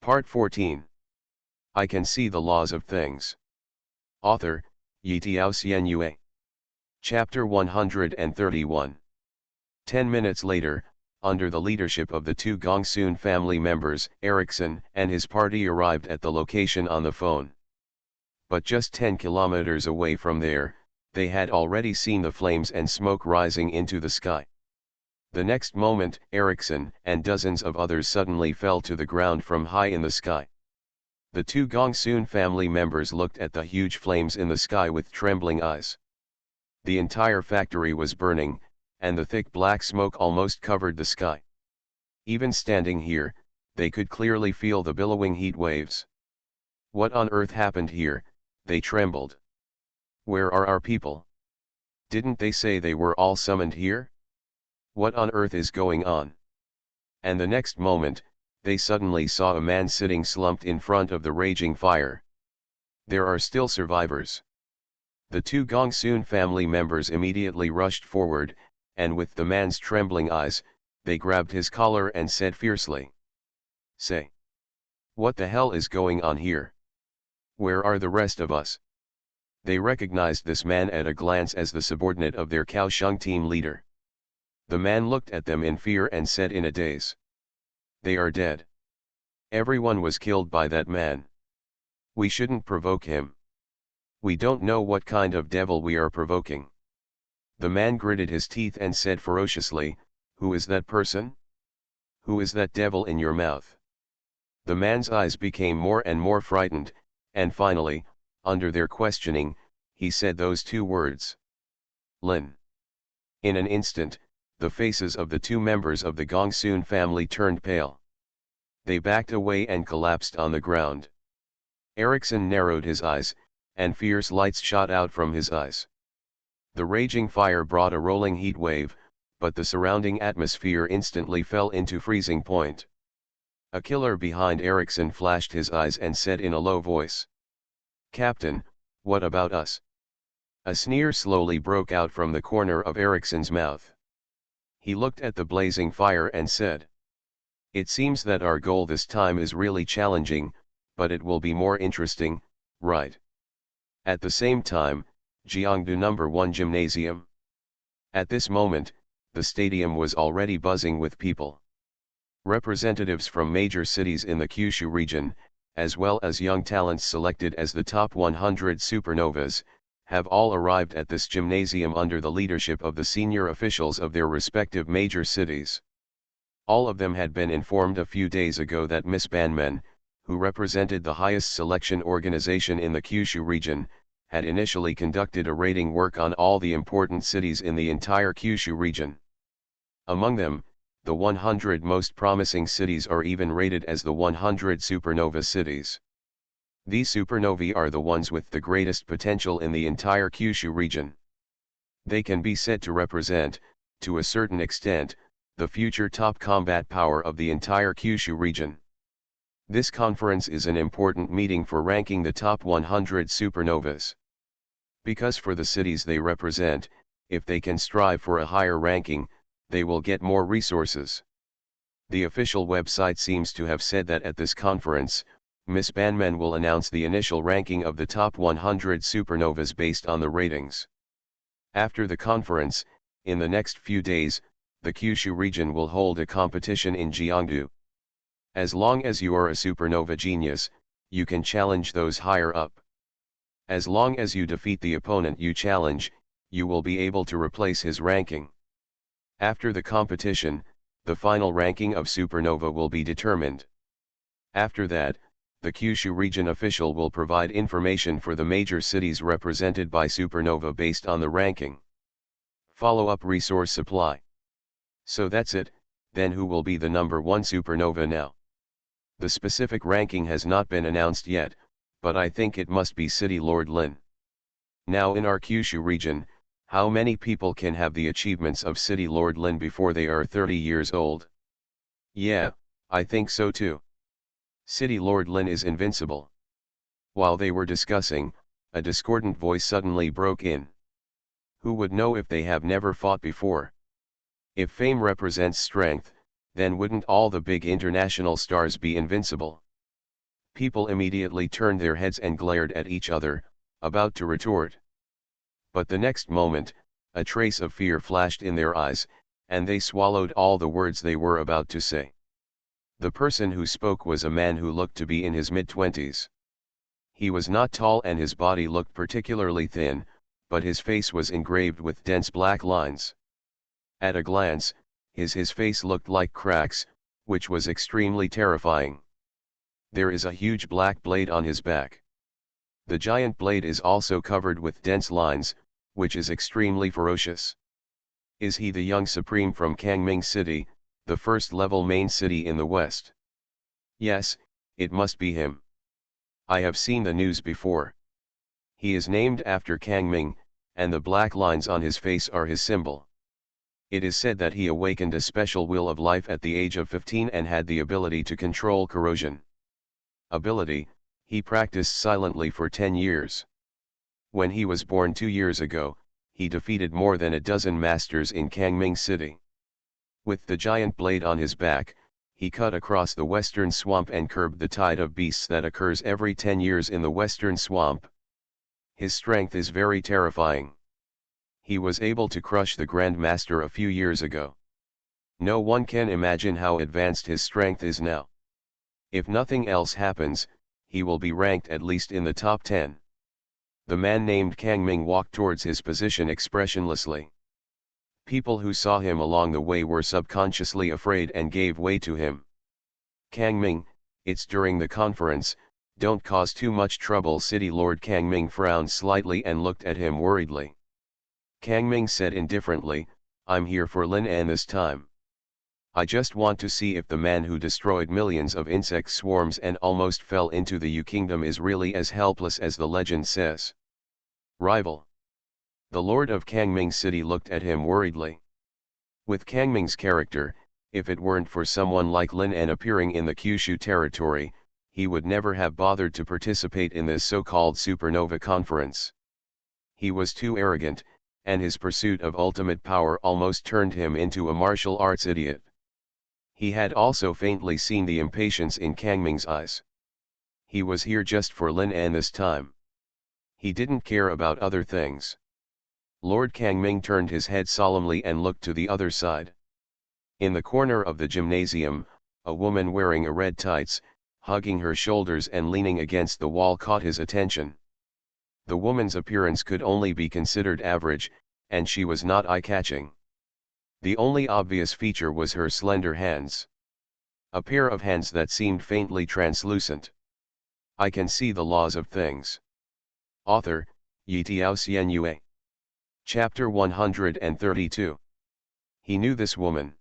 Part 14. I Can See the Laws of Things. Author, Yitiao Xuanhuan. Chapter 131. 10 minutes later, under the leadership of the two Gongsun family members, Erickson and his party arrived at the location on the phone. But just 10 kilometers away from there, they had already seen the flames and smoke rising into the sky. The next moment, Erickson and dozens of others suddenly fell to the ground from high in the sky. The two Gongsun family members looked at the huge flames in the sky with trembling eyes. The entire factory was burning, and the thick black smoke almost covered the sky. Even standing here, they could clearly feel the billowing heat waves. What on earth happened here? They trembled. Where are our people? Didn't they say they were all summoned here? What on earth is going on? And the next moment, they suddenly saw a man sitting slumped in front of the raging fire. There are still survivors. The two Gongsun family members immediately rushed forward, and with the man's trembling eyes, they grabbed his collar and said fiercely, "Say, what the hell is going on here? Where are the rest of us?" They recognized this man at a glance as the subordinate of their Kaohsiung team leader. The man looked at them in fear and said in a daze, "They are dead. Everyone was killed by that man. We shouldn't provoke him. We don't know what kind of devil we are provoking." The man gritted his teeth and said ferociously, "Who is that person? Who is that devil in your mouth?" The man's eyes became more and more frightened, and finally, under their questioning, he said those two words. Lin. In an instant, the faces of the two members of the Gongsun family turned pale. They backed away and collapsed on the ground. Erickson narrowed his eyes, and fierce lights shot out from his eyes. The raging fire brought a rolling heat wave, but the surrounding atmosphere instantly fell into freezing point. A killer behind Erickson flashed his eyes and said in a low voice, "Captain, what about us?" A sneer slowly broke out from the corner of Erickson's mouth. He looked at the blazing fire and said, "It seems that our goal this time is really challenging, but it will be more interesting, right?" At the same time, Jiangdu No. 1 Gymnasium. At this moment, the stadium was already buzzing with people. Representatives from major cities in the Kyushu region, as well as young talents selected as the top 100 supernovas, have all arrived at this gymnasium under the leadership of the senior officials of their respective major cities. All of them had been informed a few days ago that Miss Banmen, who represented the highest selection organization in the Kyushu region, had initially conducted a rating work on all the important cities in the entire Kyushu region. Among them, the 100 most promising cities are even rated as the 100 supernova cities. These supernovae are the ones with the greatest potential in the entire Kyushu region. They can be said to represent, to a certain extent, the future top combat power of the entire Kyushu region. This conference is an important meeting for ranking the top 100 supernovas. Because for the cities they represent, if they can strive for a higher ranking, they will get more resources. The official website seems to have said that at this conference, Miss Banmen will announce the initial ranking of the top 100 supernovas based on the ratings. After the conference, in the next few days, the Kyushu region will hold a competition in Jiangdu. As long as you are a supernova genius, you can challenge those higher up. As long as you defeat the opponent you challenge, you will be able to replace his ranking. After the competition, the final ranking of supernova will be determined. After that, the Kyushu region official will provide information for the major cities represented by supernova based on the ranking. Follow-up resource supply. So that's it, then who will be the number 1 supernova now? The specific ranking has not been announced yet, but I think it must be City Lord Lin. Now in our Kyushu region, how many people can have the achievements of City Lord Lin before they are 30 years old? Yeah, I think so too. City Lord Lin is invincible. While they were discussing, a discordant voice suddenly broke in. Who would know if they have never fought before? If fame represents strength, then wouldn't all the big international stars be invincible? People immediately turned their heads and glared at each other, about to retort. But the next moment, a trace of fear flashed in their eyes, and they swallowed all the words they were about to say. The person who spoke was a man who looked to be in his mid-20s. He was not tall and his body looked particularly thin, but his face was engraved with dense black lines. At a glance, his face looked like cracks, which was extremely terrifying. There is a huge black blade on his back. The giant blade is also covered with dense lines, which is extremely ferocious. Is he the young supreme from Kangming City, the first-level main city in the west? Yes, it must be him. I have seen the news before. He is named after Kangming, and the black lines on his face are his symbol. It is said that he awakened a special will of life at the age of 15 and had the ability to control corrosion. Ability, he practiced silently for 10 years. When he was born 2 years ago, he defeated more than a dozen masters in Kangming City. With the giant blade on his back, he cut across the western swamp and curbed the tide of beasts that occurs every 10 years in the western swamp. His strength is very terrifying. He was able to crush the Grand Master a few years ago. No one can imagine how advanced his strength is now. If nothing else happens, he will be ranked at least in the top 10. The man named Kangming walked towards his position expressionlessly. People who saw him along the way were subconsciously afraid and gave way to him. Kangming, it's during the conference, don't cause too much trouble. City Lord Kangming frowned slightly and looked at him worriedly. Kangming said indifferently, I'm here for Lin An this time. I just want to see if the man who destroyed millions of insect swarms and almost fell into the Yu Kingdom is really as helpless as the legend says. Rival. The Lord of Kangming City looked at him worriedly. With Kangming's character, if it weren't for someone like Lin An appearing in the Kyushu territory, he would never have bothered to participate in this so-called supernova conference. He was too arrogant, and his pursuit of ultimate power almost turned him into a martial arts idiot. He had also faintly seen the impatience in Kangming's eyes. He was here just for Lin An this time. He didn't care about other things. Lord Kangming turned his head solemnly and looked to the other side. In the corner of the gymnasium, a woman wearing a red tights, hugging her shoulders and leaning against the wall caught his attention. The woman's appearance could only be considered average, and she was not eye-catching. The only obvious feature was her slender hands. A pair of hands that seemed faintly translucent. I can see the laws of things. Author, Yitiao Xianyue. Chapter 132. He knew this woman.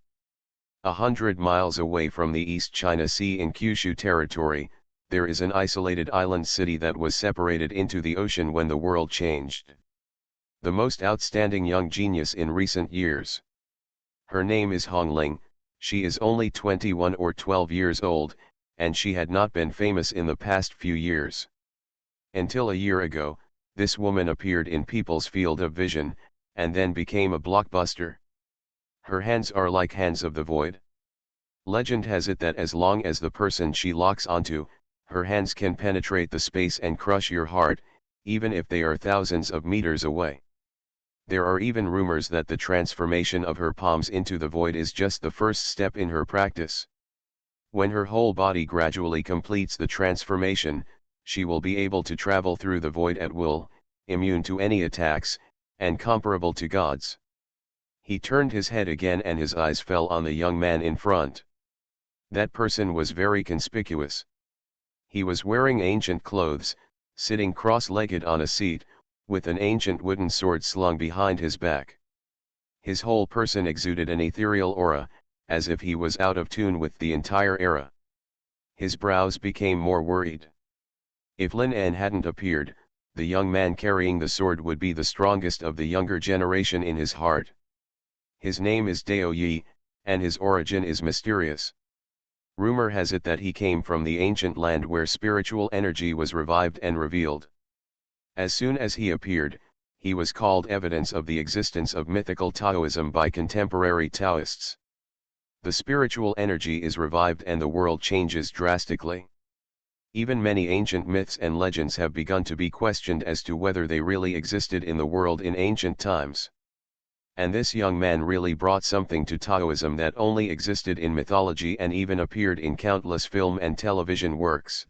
100 miles away from the East China Sea in Kyushu territory, there is an isolated island city that was separated into the ocean when the world changed. The most outstanding young genius in recent years. Her name is Hongling. She is only 21 or 12 years old, and she had not been famous in the past few years. Until a year ago, this woman appeared in people's field of vision, and then became a blockbuster. Her hands are like hands of the void. Legend has it that as long as the person she locks onto, her hands can penetrate the space and crush your heart, even if they are thousands of meters away. There are even rumors that the transformation of her palms into the void is just the first step in her practice. When her whole body gradually completes the transformation, she will be able to travel through the void at will, immune to any attacks, and comparable to gods. He turned his head again and his eyes fell on the young man in front. That person was very conspicuous. He was wearing ancient clothes, sitting cross-legged on a seat, with an ancient wooden sword slung behind his back. His whole person exuded an ethereal aura, as if he was out of tune with the entire era. His brows became more worried. If Lin An hadn't appeared, the young man carrying the sword would be the strongest of the younger generation in his heart. His name is Dao Yi, and his origin is mysterious. Rumor has it that he came from the ancient land where spiritual energy was revived and revealed. As soon as he appeared, he was called evidence of the existence of mythical Taoism by contemporary Taoists. The spiritual energy is revived and the world changes drastically. Even many ancient myths and legends have begun to be questioned as to whether they really existed in the world in ancient times. And this young man really brought something to Taoism that only existed in mythology and even appeared in countless film and television works.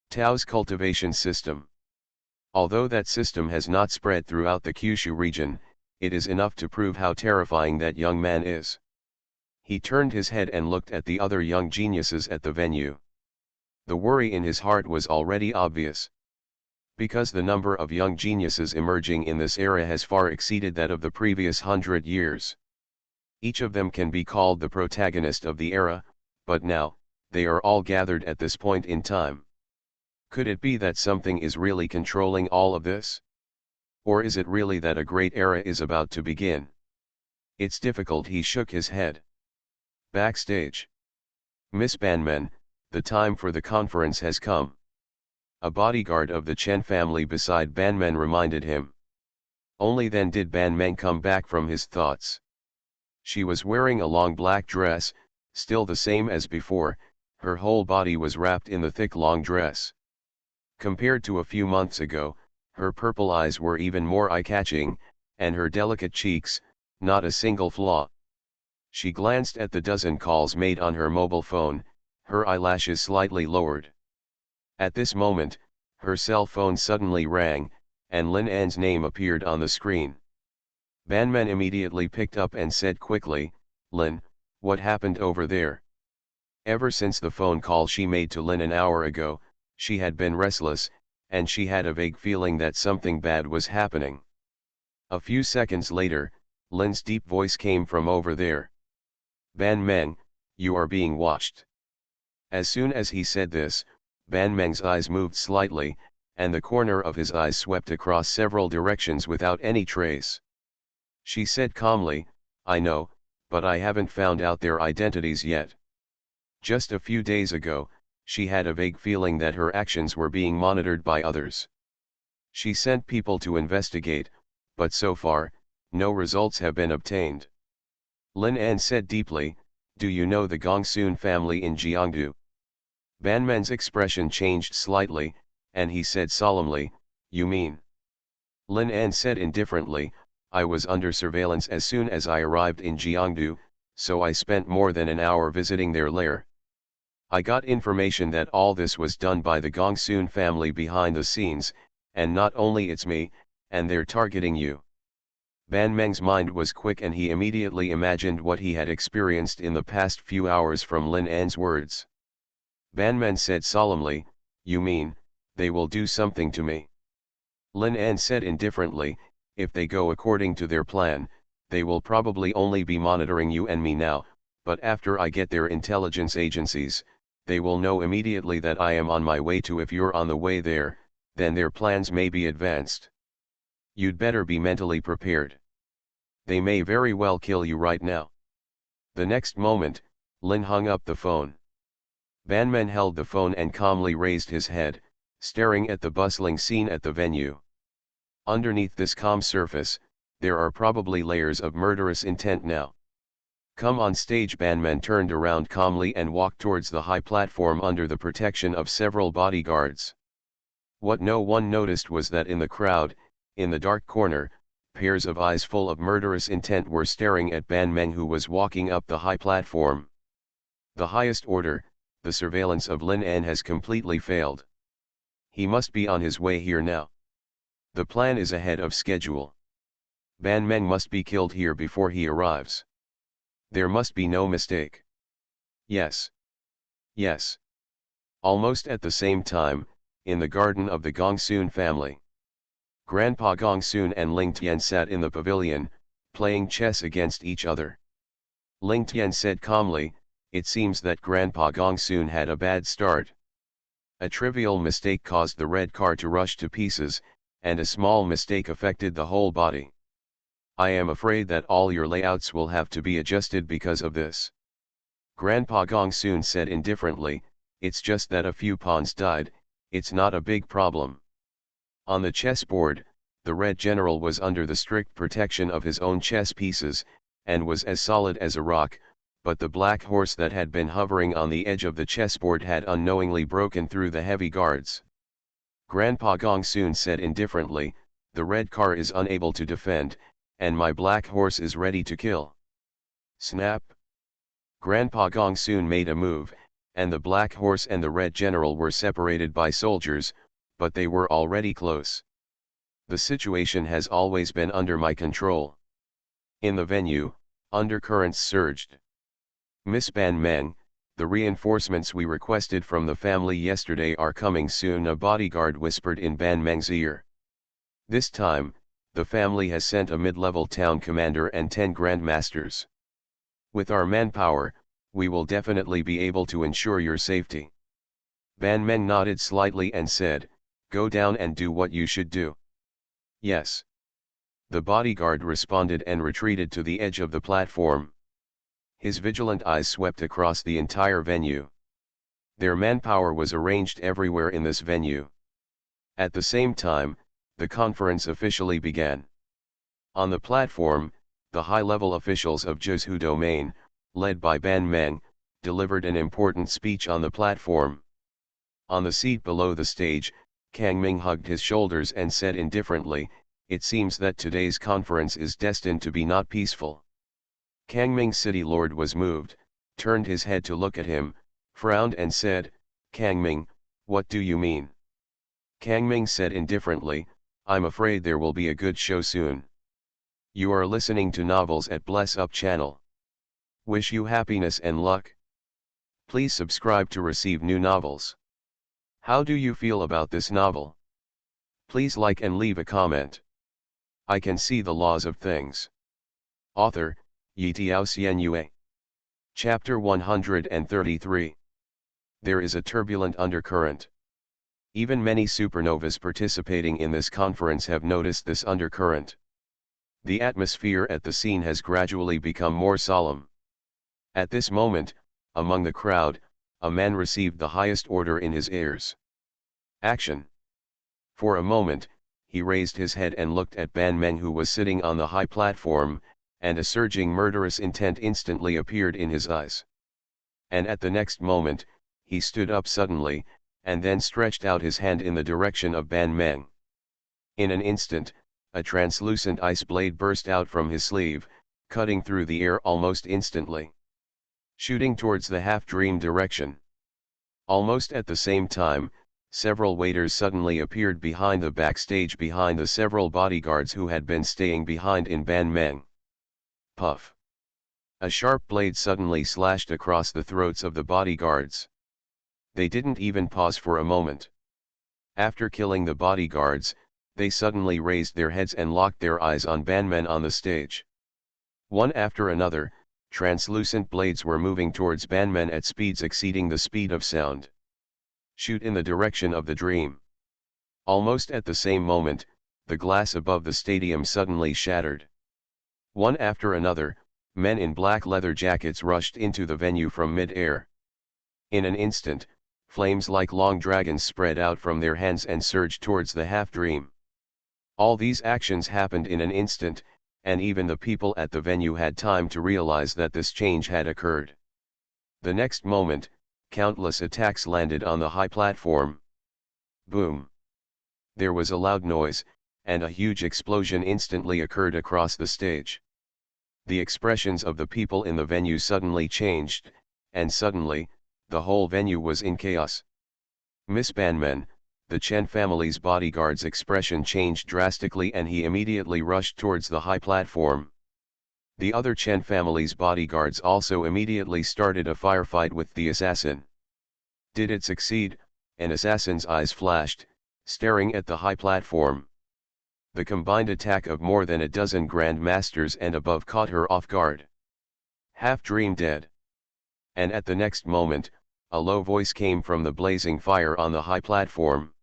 Tao's cultivation system. Although that system has not spread throughout the Kyushu region, it is enough to prove how terrifying that young man is. He turned his head and looked at the other young geniuses at the venue. The worry in his heart was already obvious. Because the number of young geniuses emerging in this era has far exceeded that of the previous 100 years. Each of them can be called the protagonist of the era, but now, they are all gathered at this point in time. Could it be that something is really controlling all of this? Or is it really that a great era is about to begin? It's difficult. He shook his head. Backstage. Miss Banman, the time for the conference has come. A bodyguard of the Chen family beside Banman reminded him. Only then did Banman come back from his thoughts. She was wearing a long black dress, still the same as before. Her whole body was wrapped in the thick long dress. Compared to a few months ago, her purple eyes were even more eye-catching, and her delicate cheeks, not a single flaw. She glanced at the dozen calls made on her mobile phone, her eyelashes slightly lowered. At this moment, her cell phone suddenly rang, and Lin An's name appeared on the screen. Banman immediately picked up and said quickly, "Lin, what happened over there?" Ever since the phone call she made to Lin an hour ago, she had been restless, and she had a vague feeling that something bad was happening. A few seconds later, Lin's deep voice came from over there. "Ban Meng, you are being watched." As soon as he said this, Ban Meng's eyes moved slightly, and the corner of his eyes swept across several directions without any trace. She said calmly, "I know, but I haven't found out their identities yet." Just a few days ago, she had a vague feeling that her actions were being monitored by others. She sent people to investigate, but so far, no results have been obtained. Lin An said deeply, "Do you know the Gongsun family in Jiangdu?" Banman's expression changed slightly, and he said solemnly, "You mean?" Lin An said indifferently, "I was under surveillance as soon as I arrived in Jiangdu, so I spent more than an hour visiting their lair. I got information that all this was done by the Gongsun family behind the scenes, and not only it's me, and they're targeting you." Ban Meng's mind was quick and he immediately imagined what he had experienced in the past few hours from Lin An's words. Ban Meng said solemnly, "You mean, they will do something to me?" Lin An said indifferently, "If they go according to their plan, they will probably only be monitoring you and me now, but after I get their intelligence agencies, they will know immediately that I am on my way to. If you're on the way there, then their plans may be advanced. You'd better be mentally prepared. They may very well kill you right now." The next moment, Lin hung up the phone. Banman held the phone and calmly raised his head, staring at the bustling scene at the venue. Underneath this calm surface, there are probably layers of murderous intent now. "Come on stage." Banman turned around calmly and walked towards the high platform under the protection of several bodyguards. What no one noticed was that in the crowd, in the dark corner, pairs of eyes full of murderous intent were staring at Ban Meng, who was walking up the high platform. The highest order, the surveillance of Lin An, has completely failed. He must be on his way here now. The plan is ahead of schedule. Ban Meng must be killed here before he arrives. There must be no mistake. Yes. Yes. Almost at the same time, in the garden of the Gongsun family, Grandpa Gongsun and Ling Tian sat in the pavilion, playing chess against each other. Ling Tian said calmly, "It seems that Grandpa Gongsun had a bad start. A trivial mistake caused the red car to rush to pieces, and a small mistake affected the whole body. I am afraid that all your layouts will have to be adjusted because of this." Grandpa Gongsun said indifferently, "It's just that a few pawns died, it's not a big problem." On the chessboard, the Red General was under the strict protection of his own chess pieces, and was as solid as a rock, but the black horse that had been hovering on the edge of the chessboard had unknowingly broken through the heavy guards. Grandpa Gong soon said indifferently, "The red car is unable to defend, and my black horse is ready to kill." Snap! Grandpa Gong soon made a move, and the black horse and the red general were separated by soldiers, but they were already close. The situation has always been under my control. In the venue, undercurrents surged. "Miss Ban Meng, the reinforcements we requested from the family yesterday are coming soon," a bodyguard whispered in Ban Meng's ear. "This time, the family has sent a mid-level town commander and 10 grandmasters. With our manpower, we will definitely be able to ensure your safety." Ban Meng nodded slightly and said, "Go down and do what you should do." "Yes." The bodyguard responded and retreated to the edge of the platform. His vigilant eyes swept across the entire venue. Their manpower was arranged everywhere in this venue. At the same time, the conference officially began. On the platform, the high-level officials of Zhuzhu domain, led by Ban Meng, delivered an important speech on the platform. On the seat below the stage, Kang Ming hugged his shoulders and said indifferently, "It seems that today's conference is destined to be not peaceful." Kang Ming's city lord was moved, turned his head to look at him, frowned and said, "Kang Ming, what do you mean?" Kang Ming said indifferently, "I'm afraid there will be a good show soon." You are listening to Novels at Bless Up channel. Wish you happiness and luck. Please subscribe to receive new novels. How do you feel about this novel? Please like and leave a comment. I can see the laws of things. Author, Yitiao Xuanhuan. Chapter 133. There is a turbulent undercurrent. Even many supernovas participating in this conference have noticed this undercurrent. The atmosphere at the scene has gradually become more solemn. At this moment, among the crowd, a man received the highest order in his ears. Action! For a moment, he raised his head and looked at Ban Meng, who was sitting on the high platform, and a surging murderous intent instantly appeared in his eyes. And at the next moment, he stood up suddenly, and then stretched out his hand in the direction of Ban Meng. In an instant, a translucent ice blade burst out from his sleeve, cutting through the air almost instantly, shooting towards the half-dream direction. Almost at the same time, several waiters suddenly appeared behind the backstage behind the several bodyguards who had been staying behind in Ban Meng. Puff! A sharp blade suddenly slashed across the throats of the bodyguards. They didn't even pause for a moment. After killing the bodyguards, they suddenly raised their heads and locked their eyes on Ban Meng on the stage. One after another, translucent blades were moving towards Ban Meng at speeds exceeding the speed of sound. Shoot in the direction of the dream. Almost at the same moment, the glass above the stadium suddenly shattered. One after another, men in black leather jackets rushed into the venue from mid-air. In an instant, flames like long dragons spread out from their hands and surged towards the half-dream. All these actions happened in an instant, and even the people at the venue had time to realize that this change had occurred. The next moment, countless attacks landed on the high platform. Boom! There was a loud noise, and a huge explosion instantly occurred across the stage. The expressions of the people in the venue suddenly changed, and suddenly, the whole venue was in chaos. Miss Ban Meng, the Chen family's bodyguard's expression changed drastically, and he immediately rushed towards the high platform. The other Chen family's bodyguards also immediately started a firefight with the assassin. Did it succeed? An assassin's eyes flashed, staring at the high platform. The combined attack of more than a dozen grandmasters and above caught her off guard. Half-dream dead. And at the next moment, a low voice came from the blazing fire on the high platform.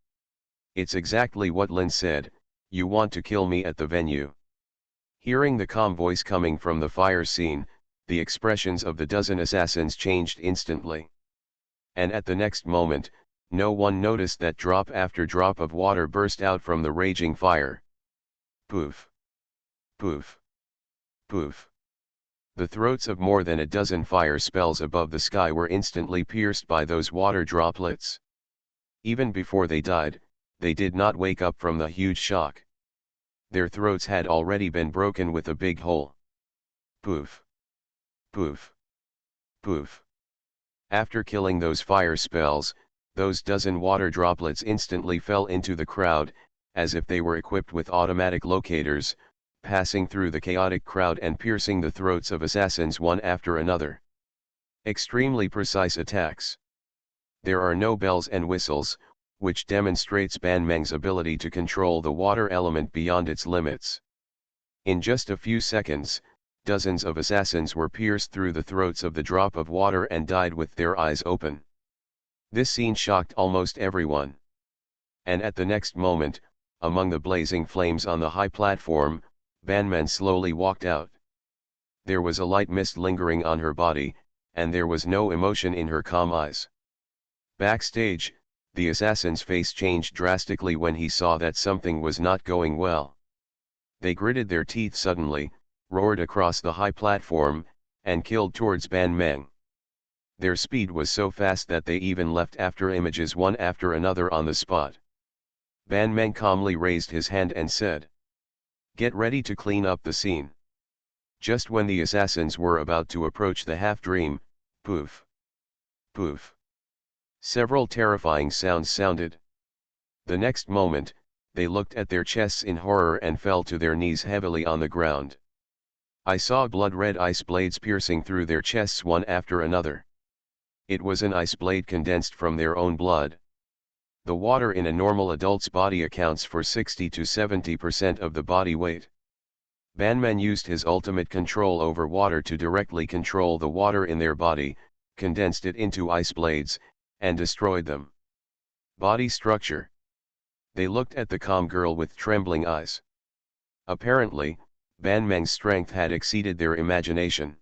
It's exactly what Lin said, you want to kill me at the venue. Hearing the calm voice coming from the fire scene, the expressions of the dozen assassins changed instantly. And at the next moment, no one noticed that drop after drop of water burst out from the raging fire. Poof! Poof! Poof! The throats of more than a dozen fire spells above the sky were instantly pierced by those water droplets. Even before they died, they did not wake up from the huge shock. Their throats had already been broken with a big hole. Poof. Poof. Poof. After killing those fire spells, those dozen water droplets instantly fell into the crowd, as if they were equipped with automatic locators, passing through the chaotic crowd and piercing the throats of assassins one after another. Extremely precise attacks. There are no bells and whistles, which demonstrates Ban Meng's ability to control the water element beyond its limits. In just a few seconds, dozens of assassins were pierced through the throats of the drop of water and died with their eyes open. This scene shocked almost everyone. And at the next moment, among the blazing flames on the high platform, Ban Meng slowly walked out. There was a light mist lingering on her body, and there was no emotion in her calm eyes. Backstage, the assassin's face changed drastically when he saw that something was not going well. They gritted their teeth suddenly, roared across the high platform, and killed towards Ban Meng. Their speed was so fast that they even left after images one after another on the spot. Ban Meng calmly raised his hand and said, "Get ready to clean up the scene." Just when the assassins were about to approach the half-dream, poof, poof. Several terrifying sounds sounded. The next moment, they looked at their chests in horror and fell to their knees heavily on the ground. I saw blood-red ice blades piercing through their chests one after another. It was an ice blade condensed from their own blood. The water in a normal adult's body accounts for 60 to 70% of the body weight. Ban Meng used his ultimate control over water to directly control the water in their body, condensed it into ice blades, and destroyed them. Body structure. They looked at the calm girl with trembling eyes. Apparently, Ban Meng's strength had exceeded their imagination.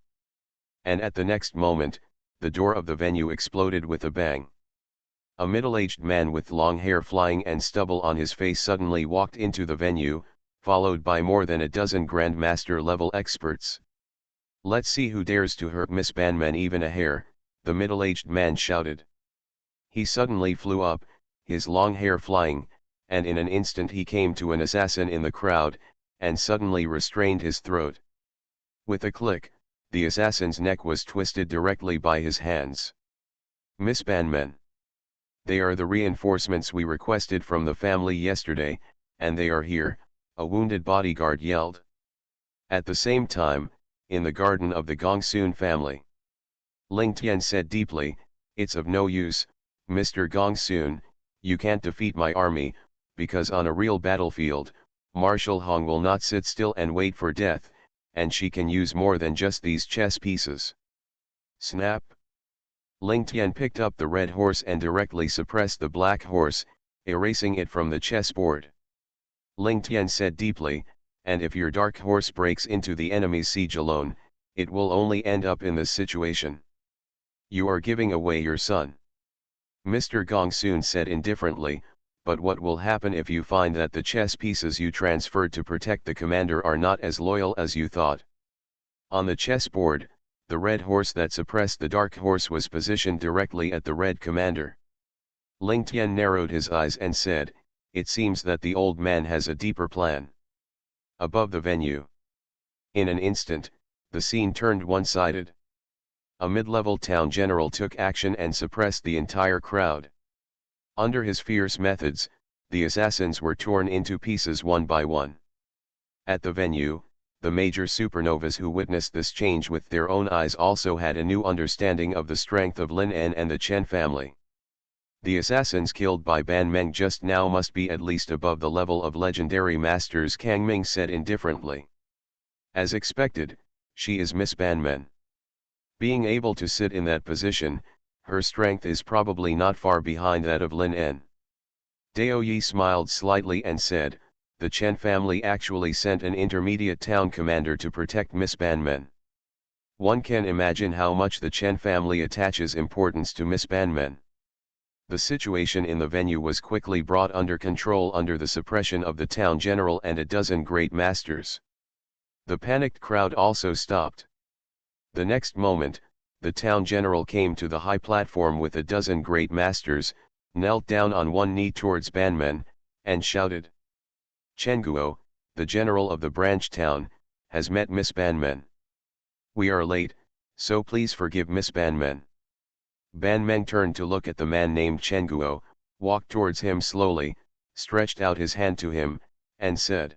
And at the next moment, the door of the venue exploded with a bang. A middle-aged man with long hair flying and stubble on his face suddenly walked into the venue, followed by more than a dozen Grandmaster-level experts. "Let's see who dares to hurt Miss Ban Meng even a hair," the middle-aged man shouted. He suddenly flew up, his long hair flying, and in an instant he came to an assassin in the crowd, and suddenly restrained his throat. With a click, the assassin's neck was twisted directly by his hands. "Miss Ban Meng. They are the reinforcements we requested from the family yesterday, and they are here," a wounded bodyguard yelled. At the same time, in the garden of the Gongsun family, Ling Tian said deeply, "It's of no use, Mr. Gongsun, you can't defeat my army, because on a real battlefield, Marshal Hong will not sit still and wait for death, and she can use more than just these chess pieces." Snap! Ling Tian picked up the red horse and directly suppressed the black horse, erasing it from the chessboard. Ling Tian said deeply, "And if your dark horse breaks into the enemy's siege alone, it will only end up in this situation. You are giving away your son." Mr. Gongsun said indifferently, "But what will happen if you find that the chess pieces you transferred to protect the commander are not as loyal as you thought?" On the chessboard, the red horse that suppressed the dark horse was positioned directly at the red commander. Ling Tian narrowed his eyes and said, "It seems that the old man has a deeper plan." Above the venue. In an instant, the scene turned one-sided. A mid-level town general took action and suppressed the entire crowd. Under his fierce methods, the assassins were torn into pieces one by one. At the venue, the major supernovas who witnessed this change with their own eyes also had a new understanding of the strength of Lin En and the Chen family. The assassins killed by Ban Meng just now must be at least above the level of legendary masters, Kang Ming said indifferently. As expected, she is Miss Ban Meng. Being able to sit in that position, her strength is probably not far behind that of Lin En. Dao Yi smiled slightly and said, "The Chen family actually sent an intermediate town commander to protect Miss Ban Meng. One can imagine how much the Chen family attaches importance to Miss Ban Meng." The situation in the venue was quickly brought under control under the suppression of the town general and a dozen great masters. The panicked crowd also stopped. The next moment, the town general came to the high platform with a dozen great masters, knelt down on one knee towards Banmen, and shouted. Chenguo, the general of the branch town, has met Miss Banmen. We are late, so please forgive Miss Banmen. Banmen turned to look at the man named Chenguo, walked towards him slowly, stretched out his hand to him, and said.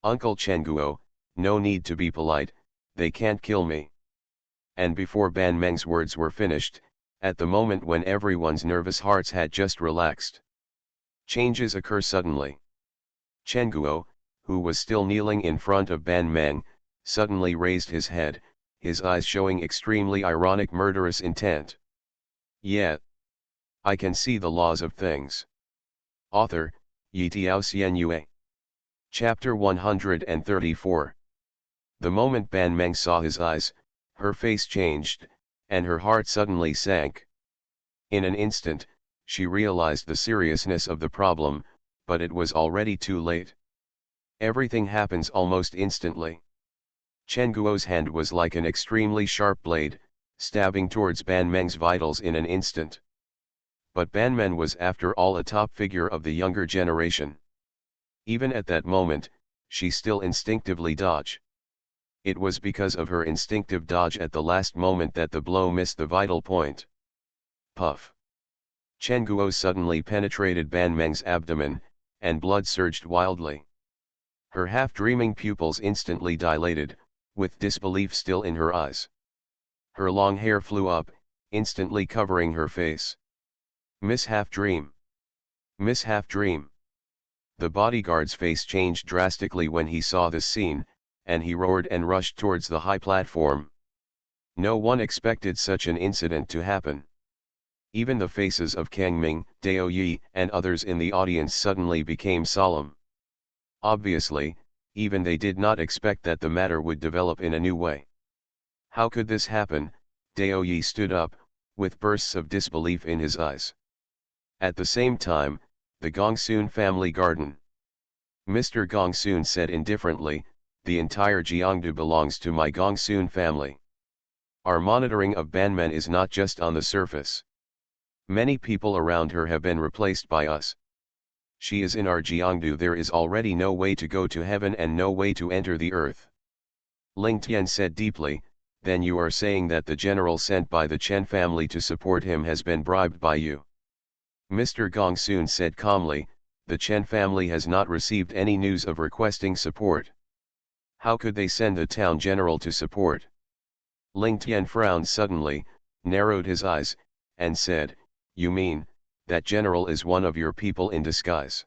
Uncle Chenguo, no need to be polite, they can't kill me. And before Banmeng's words were finished, at the moment when everyone's nervous hearts had just relaxed, changes occur suddenly. Chenguo, who was still kneeling in front of Banmeng, suddenly raised his head, his eyes showing extremely ironic murderous intent. Yet, I can see the laws of things. Author, Yitiao Xianyue. Chapter 134. The moment Banmeng saw his eyes, her face changed, and her heart suddenly sank. In an instant, she realized the seriousness of the problem, but it was already too late. Everything happens almost instantly. Chenguo's hand was like an extremely sharp blade, stabbing towards Banmeng's vitals in an instant. But Banmen was after all a top figure of the younger generation. Even at that moment, she still instinctively dodged. It was because of her instinctive dodge at the last moment that the blow missed the vital point. Puff. Chenguo suddenly penetrated Banmeng's abdomen, and blood surged wildly. Her half-dreaming pupils instantly dilated, with disbelief still in her eyes. Her long hair flew up, instantly covering her face. Miss Half-Dream. Miss Half-Dream. The bodyguard's face changed drastically when he saw this scene, and he roared and rushed towards the high platform. No one expected such an incident to happen. Even the faces of Kang Ming, Dao Yi, and others in the audience suddenly became solemn. Obviously, even they did not expect that the matter would develop in a new way. How could this happen? Dao Yi stood up, with bursts of disbelief in his eyes. At the same time, the Gongsun family garden. Mr. Gongsun said indifferently, the entire Jiangdu belongs to my Gongsun family. Our monitoring of Banmen is not just on the surface. Many people around her have been replaced by us. She is in our Jiangdu. There is already no way to go to heaven and no way to enter the earth. Ling Tian said deeply, then you are saying that the general sent by the Chen family to support him has been bribed by you. Mr. Gongsun said calmly, the Chen family has not received any news of requesting support. How could they send the town general to support? Ling Tian frowned suddenly, narrowed his eyes, and said, you mean, that general is one of your people in disguise?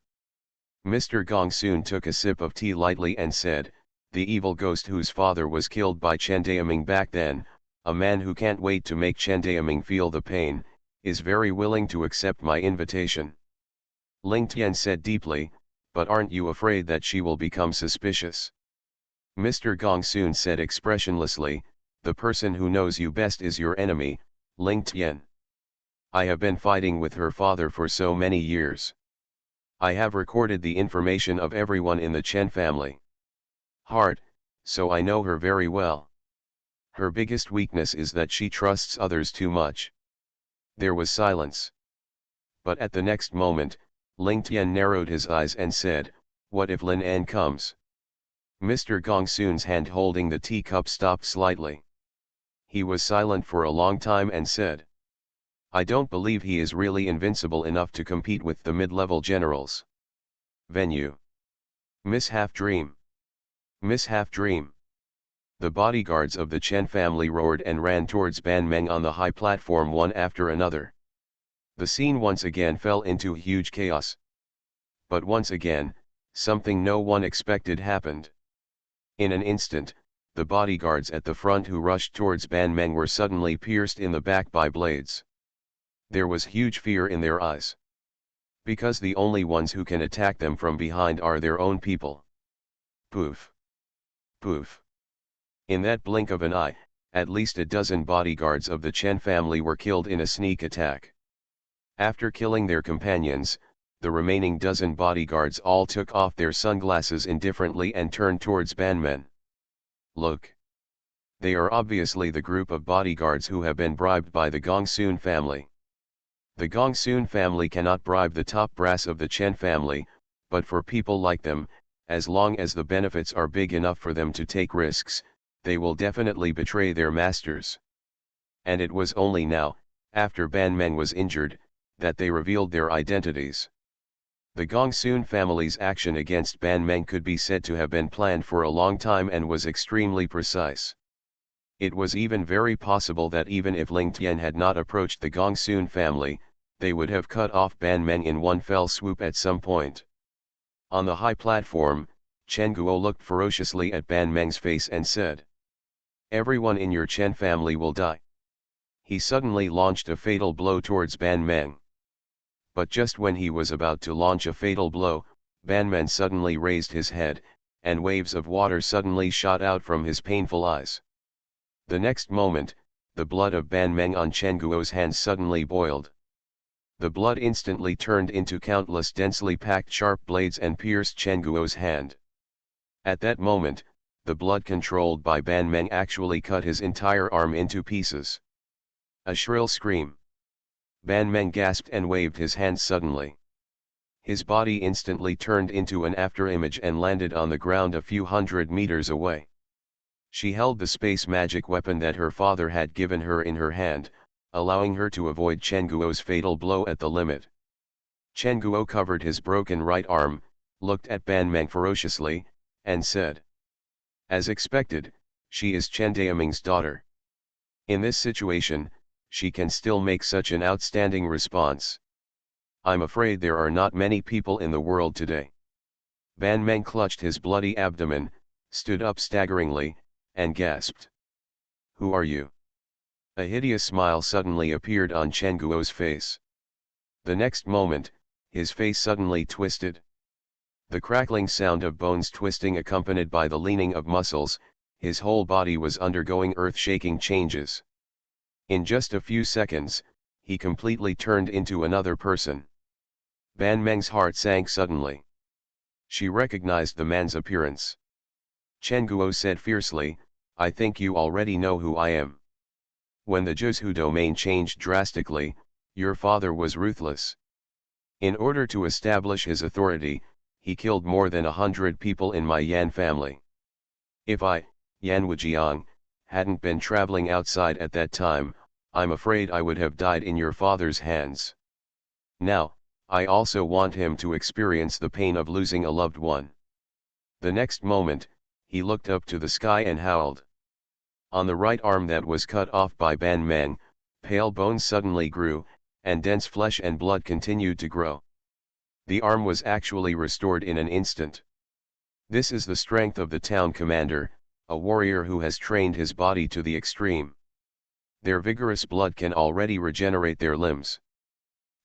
Mr. Gongsun took a sip of tea lightly and said, the evil ghost whose father was killed by Chen Daoming back then, a man who can't wait to make Chen Daoming feel the pain, is very willing to accept my invitation. Ling Tian said deeply, but aren't you afraid that she will become suspicious? Mr. Gongsun said expressionlessly, the person who knows you best is your enemy, Ling Tian. I have been fighting with her father for so many years. I have recorded the information of everyone in the Chen family. Heart, so I know her very well. Her biggest weakness is that she trusts others too much. There was silence. But at the next moment, Ling Tian narrowed his eyes and said, what if Lin An comes? Mr. Gongsun's hand holding the teacup stopped slightly. He was silent for a long time and said, I don't believe he is really invincible enough to compete with the mid-level generals. Venue. Miss Half-Dream. Miss Half-Dream. The bodyguards of the Chen family roared and ran towards Banmeng on the high platform one after another. The scene once again fell into huge chaos. But once again, something no one expected happened. In an instant, the bodyguards at the front who rushed towards Banmeng were suddenly pierced in the back by blades. There was huge fear in their eyes. Because the only ones who can attack them from behind are their own people. Poof. Poof. In that blink of an eye, at least a dozen bodyguards of the Chen family were killed in a sneak attack. After killing their companions, the remaining dozen bodyguards all took off their sunglasses indifferently and turned towards Banmen. Look. They are obviously the group of bodyguards who have been bribed by the Gongsun family. The Gongsun family cannot bribe the top brass of the Chen family, but for people like them, as long as the benefits are big enough for them to take risks, they will definitely betray their masters. And it was only now, after Ban Meng was injured, that they revealed their identities. The Gongsun family's action against Ban Meng could be said to have been planned for a long time and was extremely precise. It was even very possible that even if Ling Tian had not approached the Gongsun family, they would have cut off Ban Meng in one fell swoop at some point. On the high platform, Chen Guo looked ferociously at Ban Meng's face and said, "Everyone in your Chen family will die." He suddenly launched a fatal blow towards Ban Meng. But just when he was about to launch a fatal blow, Ban Meng suddenly raised his head, and waves of water suddenly shot out from his painful eyes. The next moment, the blood of Ban Meng on Chen Guo's hands suddenly boiled. The blood instantly turned into countless densely packed sharp blades and pierced Chen Guo's hand. At that moment, the blood controlled by Ban Meng actually cut his entire arm into pieces. A shrill scream. Ban Meng gasped and waved his hands suddenly. His body instantly turned into an afterimage and landed on the ground a few hundred meters away. She held the space magic weapon that her father had given her in her hand, allowing her to avoid Chen Guo's fatal blow at the limit. Chen Guo covered his broken right arm, looked at Ban Meng ferociously, and said, "As expected, she is Chen Daoming's daughter. In this situation, she can still make such an outstanding response. I'm afraid there are not many people in the world today." Ban Meng clutched his bloody abdomen, stood up staggeringly, and gasped. "Who are you?" A hideous smile suddenly appeared on Chen Guo's face. The next moment, his face suddenly twisted. The crackling sound of bones twisting accompanied by the leaning of muscles, his whole body was undergoing earth-shaking changes. In just a few seconds, he completely turned into another person. Ban Meng's heart sank suddenly. She recognized the man's appearance. Chen Guo said fiercely, "I think you already know who I am. When the Zhuzhu domain changed drastically, your father was ruthless. In order to establish his authority, he killed more than 100 people in my Yan family. If I, Yan Wujiang, hadn't been traveling outside at that time, I'm afraid I would have died in your father's hands. Now, I also want him to experience the pain of losing a loved one." The next moment, he looked up to the sky and howled. On the right arm that was cut off by Ban Meng, pale bones suddenly grew, and dense flesh and blood continued to grow. The arm was actually restored in an instant. This is the strength of the town commander, a warrior who has trained his body to the extreme. Their vigorous blood can already regenerate their limbs.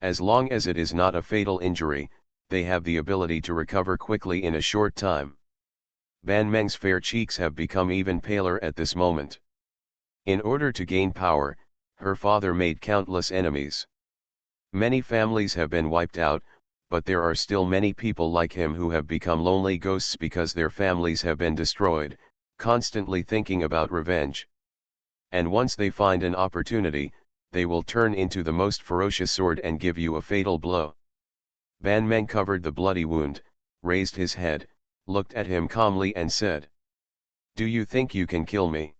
As long as it is not a fatal injury, they have the ability to recover quickly in a short time. Ban Meng's fair cheeks have become even paler at this moment. In order to gain power, her father made countless enemies. Many families have been wiped out, but there are still many people like him who have become lonely ghosts because their families have been destroyed, constantly thinking about revenge. And once they find an opportunity, they will turn into the most ferocious sword and give you a fatal blow. Ban Meng covered the bloody wound, raised his head, looked at him calmly and said, "Do you think you can kill me?"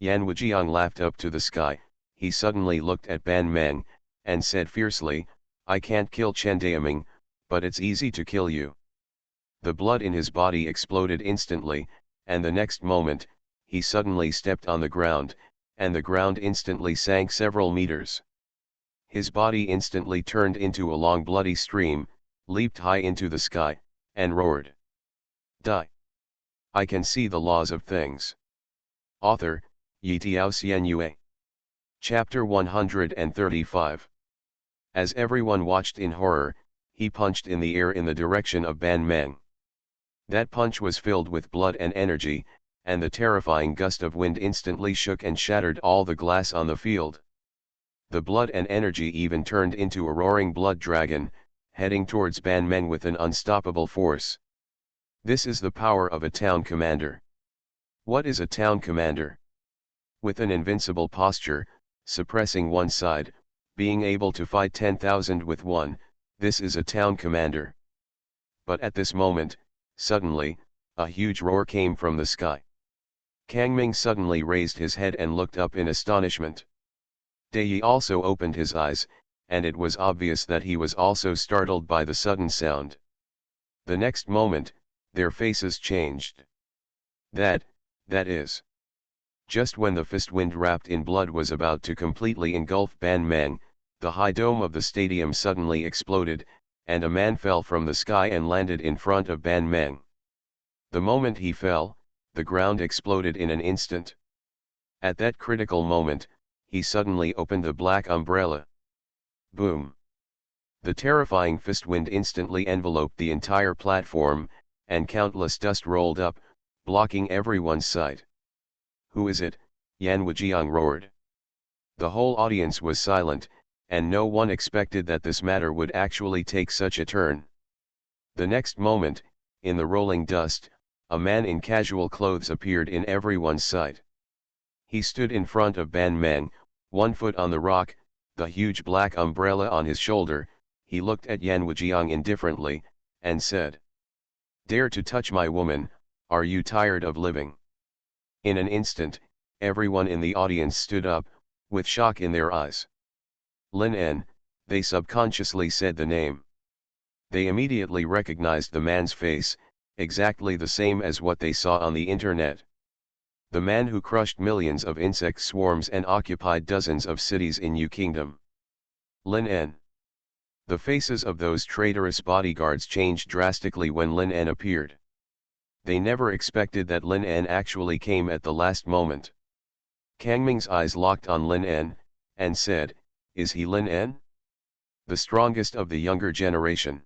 Yan Wujiang laughed up to the sky. He suddenly looked at Ban Meng, and said fiercely, "I can't kill Chen Daoming, but it's easy to kill you." The blood in his body exploded instantly, and the next moment, he suddenly stepped on the ground, and the ground instantly sank several meters. His body instantly turned into a long bloody stream, leaped high into the sky, and roared. Die. I can see the laws of things. Author, Yitiao Xuanhuan. Chapter 135. As everyone watched in horror, he punched in the air in the direction of Ban Meng. That punch was filled with blood and energy, and the terrifying gust of wind instantly shook and shattered all the glass on the field. The blood and energy even turned into a roaring blood dragon, heading towards Ban Meng with an unstoppable force. This is the power of a town commander. What is a town commander? With an invincible posture, suppressing one side, being able to fight 10,000 with one, this is a town commander. But at this moment, suddenly, a huge roar came from the sky. Kang Ming suddenly raised his head and looked up in astonishment. Dai Yi also opened his eyes, and it was obvious that he was also startled by the sudden sound. The next moment, their faces changed. That is. Just when the fist wind wrapped in blood was about to completely engulf Ban Meng, the high dome of the stadium suddenly exploded, and a man fell from the sky and landed in front of Ban Meng. The moment he fell, the ground exploded in an instant. At that critical moment, he suddenly opened the black umbrella. Boom! The terrifying fist wind instantly enveloped the entire platform, and countless dust rolled up, blocking everyone's sight. "Who is it?" Yan Wujiang roared. The whole audience was silent, and no one expected that this matter would actually take such a turn. The next moment, in the rolling dust, a man in casual clothes appeared in everyone's sight. He stood in front of Ban Meng, 1 foot on the rock, the huge black umbrella on his shoulder. He looked at Yan Wujiang indifferently, and said, "Dare to touch my woman, are you tired of living?" In an instant, everyone in the audience stood up, with shock in their eyes. Lin En, they subconsciously said the name. They immediately recognized the man's face, exactly the same as what they saw on the internet. The man who crushed millions of insect swarms and occupied dozens of cities in Yu Kingdom. Lin En. The faces of those traitorous bodyguards changed drastically when Lin En appeared. They never expected that Lin En actually came at the last moment. Kang Ming's eyes locked on Lin En, and said, "Is he Lin En? The strongest of the younger generation?"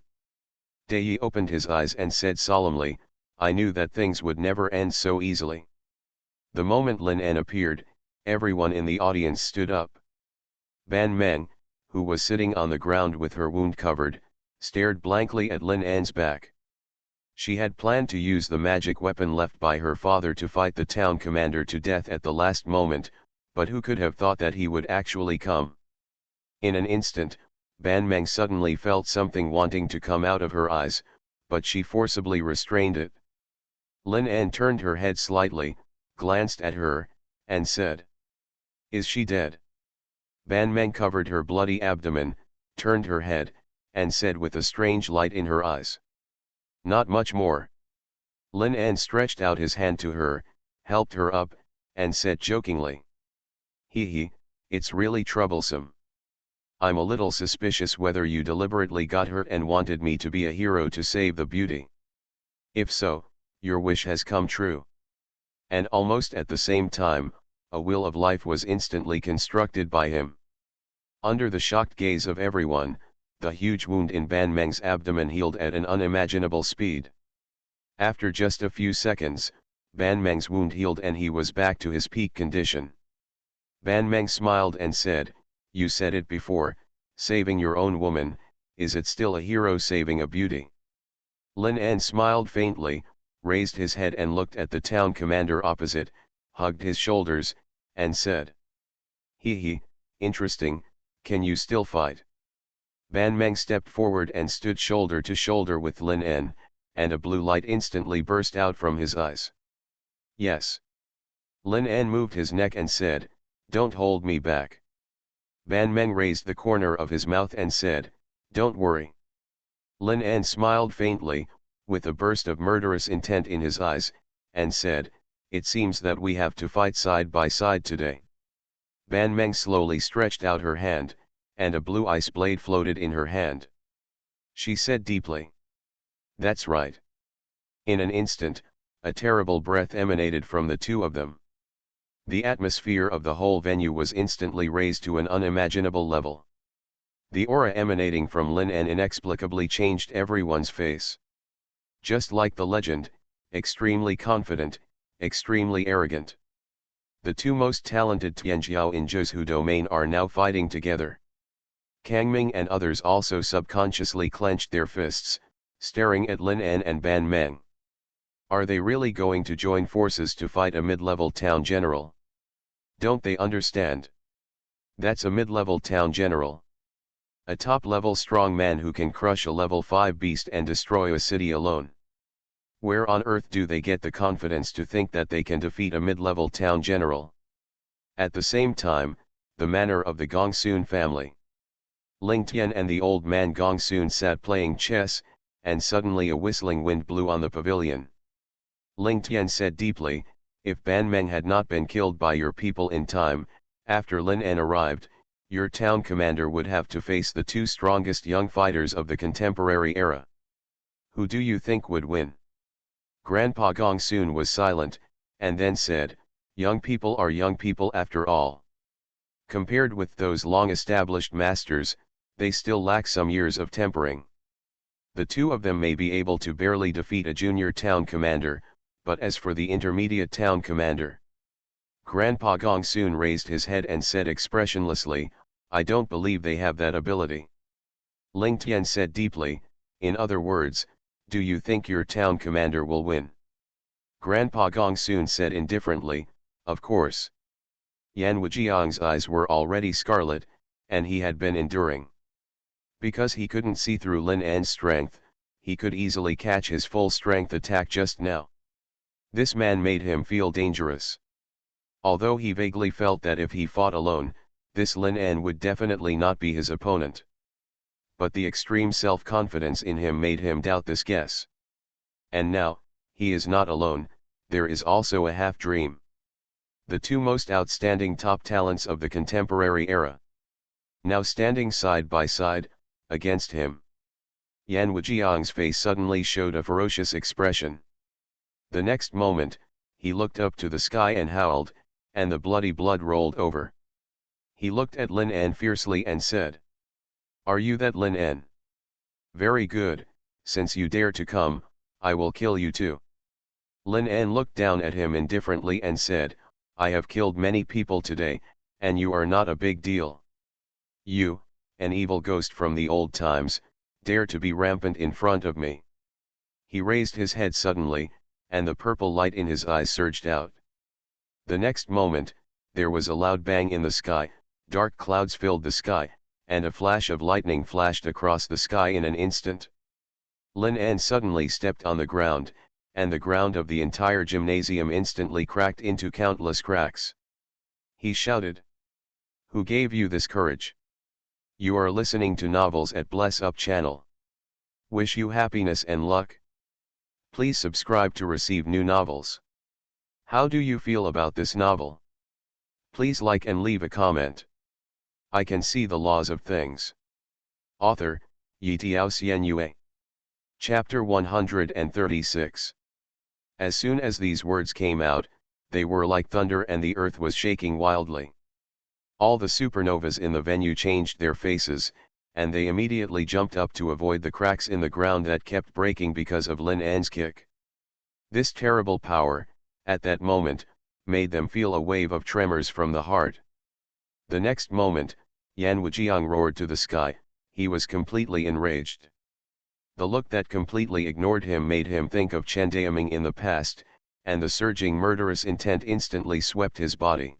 Dai Yi opened his eyes and said solemnly, "I knew that things would never end so easily." The moment Lin En appeared, everyone in the audience stood up. Ban Meng, who was sitting on the ground with her wound covered, stared blankly at Lin En's back. She had planned to use the magic weapon left by her father to fight the town commander to death at the last moment, but who could have thought that he would actually come? In an instant, Ban Meng suddenly felt something wanting to come out of her eyes, but she forcibly restrained it. Lin En turned her head slightly, glanced at her, and said, "Is she dead?" Ban Meng covered her bloody abdomen, turned her head, and said with a strange light in her eyes, "Not much more." Lin En stretched out his hand to her, helped her up, and said jokingly, "Hee, it's really troublesome. I'm a little suspicious whether you deliberately got hurt and wanted me to be a hero to save the beauty. If so, your wish has come true." And almost at the same time, a will of life was instantly constructed by him. Under the shocked gaze of everyone, the huge wound in Ban Meng's abdomen healed at an unimaginable speed. After just a few seconds, Ban Meng's wound healed and he was back to his peak condition. Ban Meng smiled and said, "You said it before, saving your own woman, is it still a hero saving a beauty?" Lin En smiled faintly, raised his head and looked at the town commander opposite, hugged his shoulders, and said, "Hee, interesting, can you still fight?" Ban Meng stepped forward and stood shoulder to shoulder with Lin En, and a blue light instantly burst out from his eyes. "Yes." Lin En moved his neck and said, "Don't hold me back." Ban Meng raised the corner of his mouth and said, "Don't worry." Lin En smiled faintly, with a burst of murderous intent in his eyes, and said, "It seems that we have to fight side by side today." Ban Meng slowly stretched out her hand, and a blue ice blade floated in her hand. She said deeply, "That's right." In an instant, a terrible breath emanated from the two of them. The atmosphere of the whole venue was instantly raised to an unimaginable level. The aura emanating from Lin En inexplicably changed everyone's face. Just like the legend, extremely confident, extremely arrogant. The two most talented Tianjiao in Zhuzhu domain are now fighting together. Kang Ming and others also subconsciously clenched their fists, staring at Lin En and Ban Meng. Are they really going to join forces to fight a mid-level town general? Don't they understand? That's a mid-level town general. A top-level strong man who can crush a level 5 beast and destroy a city alone. Where on earth do they get the confidence to think that they can defeat a mid-level town general? At the same time, the manner of the Gongsun family. Ling Tian and the old man Gongsun sat playing chess, and suddenly a whistling wind blew on the pavilion. Ling Tian said deeply, "If Ban Meng had not been killed by your people in time, after Lin En arrived, your town commander would have to face the two strongest young fighters of the contemporary era. Who do you think would win?" Grandpa Gongsun was silent, and then said, "Young people are young people after all. Compared with those long-established masters, they still lack some years of tempering. The two of them may be able to barely defeat a junior town commander, but as for the intermediate town commander..." Grandpa Gongsun raised his head and said expressionlessly, "I don't believe they have that ability." Ling Tian said deeply, "In other words, do you think your town commander will win?" Grandpa Gongsun said indifferently, "Of course." Yan Wujiang's eyes were already scarlet, and he had been enduring. Because he couldn't see through Lin En's strength, he could easily catch his full strength attack just now. This man made him feel dangerous. Although he vaguely felt that if he fought alone, this Lin En would definitely not be his opponent. But the extreme self-confidence in him made him doubt this guess. And now, he is not alone, there is also a half-dream. The two most outstanding top talents of the contemporary era. Now standing side by side, against him. Yan Wujiang's face suddenly showed a ferocious expression. The next moment, he looked up to the sky and howled, and the bloody blood rolled over. He looked at Lin En fiercely and said, "Are you that Lin En? Very good, since you dare to come, I will kill you too." Lin En looked down at him indifferently and said, "I have killed many people today, and you are not a big deal. You, an evil ghost from the old times, dare to be rampant in front of me." He raised his head suddenly, and the purple light in his eyes surged out. The next moment, there was a loud bang in the sky, dark clouds filled the sky, and a flash of lightning flashed across the sky in an instant. Lin En suddenly stepped on the ground, and the ground of the entire gymnasium instantly cracked into countless cracks. He shouted, "Who gave you this courage? You are listening to novels at Bless Up channel. Wish you happiness and luck. Please subscribe to receive new novels. How do you feel about this novel? Please like and leave a comment. I can see the laws of things." Author, Yitiao Xuanhuan. Chapter 136. As soon as these words came out, they were like thunder and the earth was shaking wildly. All the supernovas in the venue changed their faces, and they immediately jumped up to avoid the cracks in the ground that kept breaking because of Lin En's kick. This terrible power, at that moment, made them feel a wave of tremors from the heart. The next moment, Yan Wujiang roared to the sky, he was completely enraged. The look that completely ignored him made him think of Chen Daoming in the past, and the surging murderous intent instantly swept his body.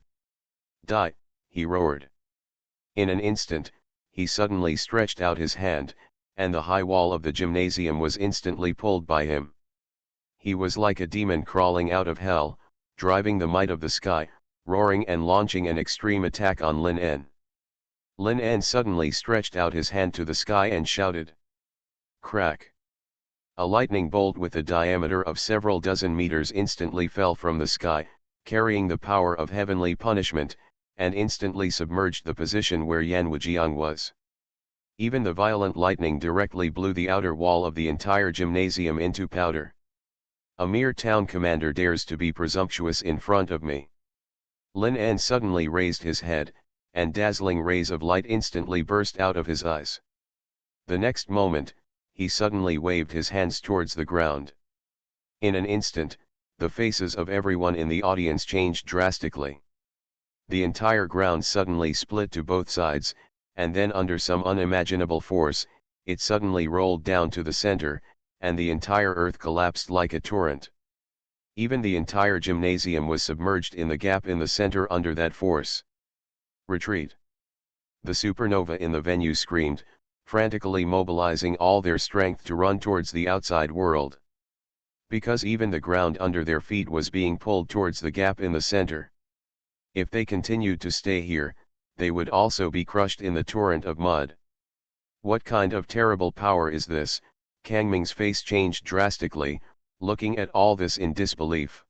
"Die!" he roared. In an instant, he suddenly stretched out his hand, and the high wall of the gymnasium was instantly pulled by him. He was like a demon crawling out of hell, driving the might of the sky, roaring and launching an extreme attack on Lin En. Lin En suddenly stretched out his hand to the sky and shouted. Crack! A lightning bolt with a diameter of several dozen meters instantly fell from the sky, carrying the power of heavenly punishment, and instantly submerged the position where Yan Wujiang was. Even the violent lightning directly blew the outer wall of the entire gymnasium into powder. A mere town commander dares to be presumptuous in front of me. Lin En suddenly raised his head, and dazzling rays of light instantly burst out of his eyes. The next moment, he suddenly waved his hands towards the ground. In an instant, the faces of everyone in the audience changed drastically. The entire ground suddenly split to both sides, and then under some unimaginable force, it suddenly rolled down to the center, and the entire earth collapsed like a torrent. Even the entire gymnasium was submerged in the gap in the center under that force. Retreat! The supernova in the venue screamed, frantically mobilizing all their strength to run towards the outside world. Because even the ground under their feet was being pulled towards the gap in the center. If they continued to stay here, they would also be crushed in the torrent of mud. What kind of terrible power is this? Kang Ming's face changed drastically, looking at all this in disbelief.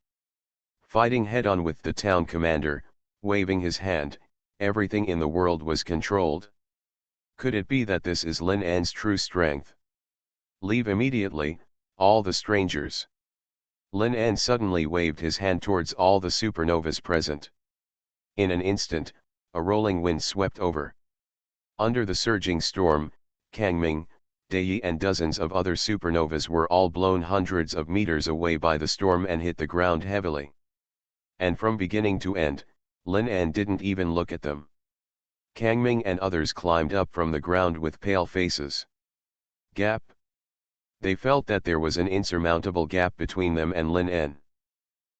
Fighting head-on with the town commander, waving his hand, everything in the world was controlled. Could it be that this is Lin An's true strength? Leave immediately, all the strangers. Lin An suddenly waved his hand towards all the supernovas present. In an instant, a rolling wind swept over. Under the surging storm, Kang Ming, Dei and dozens of other supernovas were all blown hundreds of meters away by the storm and hit the ground heavily. And from beginning to end, Lin An didn't even look at them. Kang Ming and others climbed up from the ground with pale faces. Gap. They felt that there was an insurmountable gap between them and Lin An.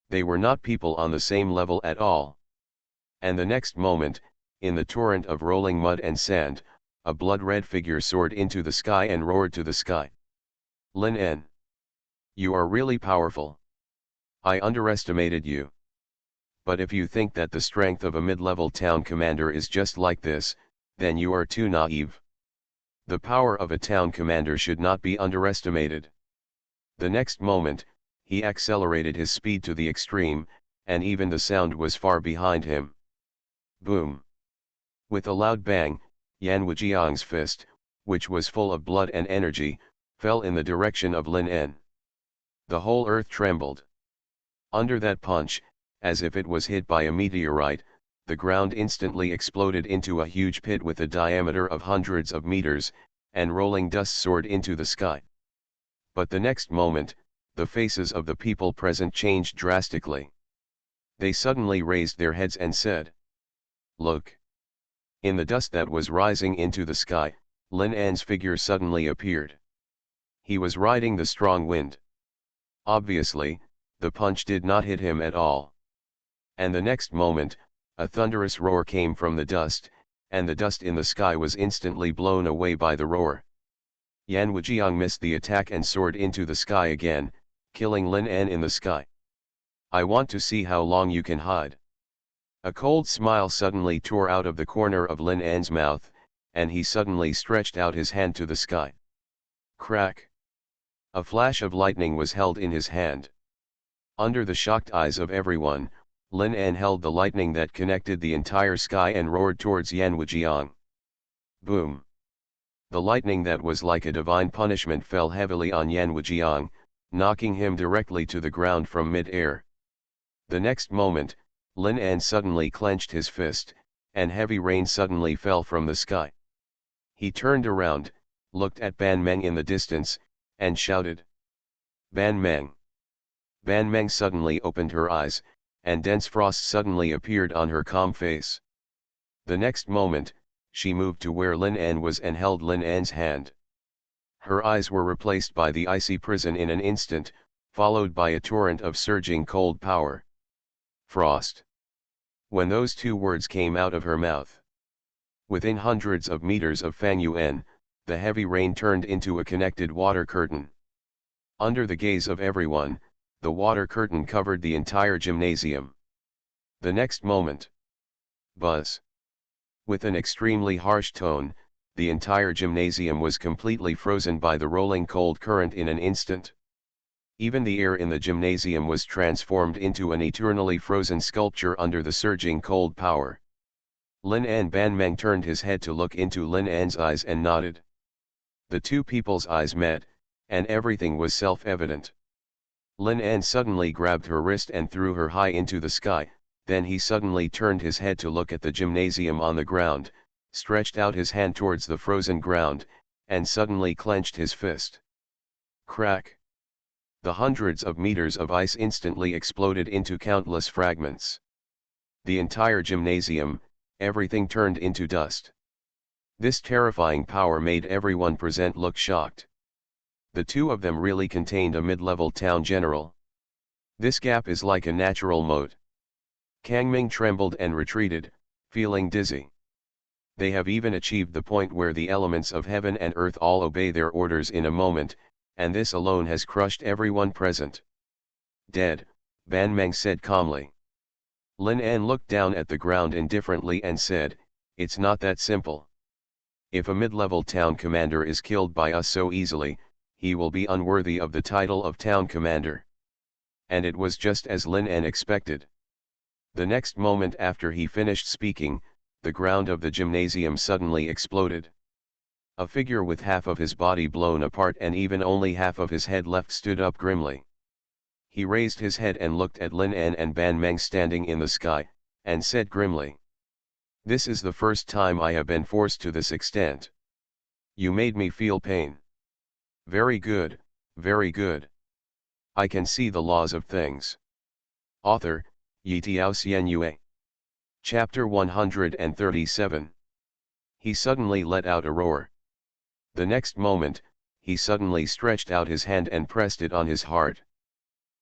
They were not people on the same level at all. And the next moment, in the torrent of rolling mud and sand, a blood-red figure soared into the sky and roared to the sky. Lin An! You are really powerful. I underestimated you. But if you think that the strength of a mid-level town commander is just like this, then you are too naive. The power of a town commander should not be underestimated. The next moment, he accelerated his speed to the extreme, and even the sound was far behind him. Boom! With a loud bang, Yan Wujiang's fist, which was full of blood and energy, fell in the direction of Lin En. The whole earth trembled. Under that punch, as if it was hit by a meteorite, the ground instantly exploded into a huge pit with a diameter of hundreds of meters, and rolling dust soared into the sky. But the next moment, the faces of the people present changed drastically. They suddenly raised their heads and said, "Look!" In the dust that was rising into the sky, Lin An's figure suddenly appeared. He was riding the strong wind. Obviously, the punch did not hit him at all. And the next moment, a thunderous roar came from the dust, and the dust in the sky was instantly blown away by the roar. Yan Wujiang missed the attack and soared into the sky again, killing Lin An in the sky. I want to see how long you can hide. A cold smile suddenly tore out of the corner of Lin An's mouth, and he suddenly stretched out his hand to the sky. Crack! A flash of lightning was held in his hand. Under the shocked eyes of everyone, Lin An held the lightning that connected the entire sky and roared towards Yan Wujiang. Boom! The lightning that was like a divine punishment fell heavily on Yan Wujiang, knocking him directly to the ground from mid-air. The next moment, Lin An suddenly clenched his fist, and heavy rain suddenly fell from the sky. He turned around, looked at Ban Meng in the distance, and shouted, "Ban Meng!" Ban Meng suddenly opened her eyes, and dense frost suddenly appeared on her calm face. The next moment, she moved to where Lin An was and held Lin An's hand. Her eyes were replaced by the icy prison in an instant, followed by a torrent of surging cold power. Frost. When those two words came out of her mouth. Within hundreds of meters of Fang Yuan, the heavy rain turned into a connected water curtain. Under the gaze of everyone, the water curtain covered the entire gymnasium. The next moment. Buzz. With an extremely harsh tone, the entire gymnasium was completely frozen by the rolling cold current in an instant. Even the air in the gymnasium was transformed into an eternally frozen sculpture under the surging cold power. Lin An Ban Meng turned his head to look into Lin An's eyes and nodded. The two people's eyes met, and everything was self-evident. Lin An suddenly grabbed her wrist and threw her high into the sky, then he suddenly turned his head to look at the gymnasium on the ground, stretched out his hand towards the frozen ground, and suddenly clenched his fist. Crack! The hundreds of meters of ice instantly exploded into countless fragments. The entire gymnasium, everything turned into dust. This terrifying power made everyone present look shocked. The two of them really contained a mid-level town general. This gap is like a natural moat. Kangming trembled and retreated, feeling dizzy. They have even achieved the point where the elements of heaven and earth all obey their orders in a moment, and this alone has crushed everyone present. Dead, Ban Meng said calmly. Lin An looked down at the ground indifferently and said, "It's not that simple. If a mid-level town commander is killed by us so easily, he will be unworthy of the title of town commander." And it was just as Lin An expected. The next moment after he finished speaking, the ground of the gymnasium suddenly exploded. A figure with half of his body blown apart and even only half of his head left stood up grimly. He raised his head and looked at Lin An and Ban Meng standing in the sky, and said grimly, "This is the first time I have been forced to this extent. You made me feel pain. Very good, very good. I can see the laws of things." Author, Yitiao Xianyue. Chapter 137. He suddenly let out a roar. The next moment, he suddenly stretched out his hand and pressed it on his heart.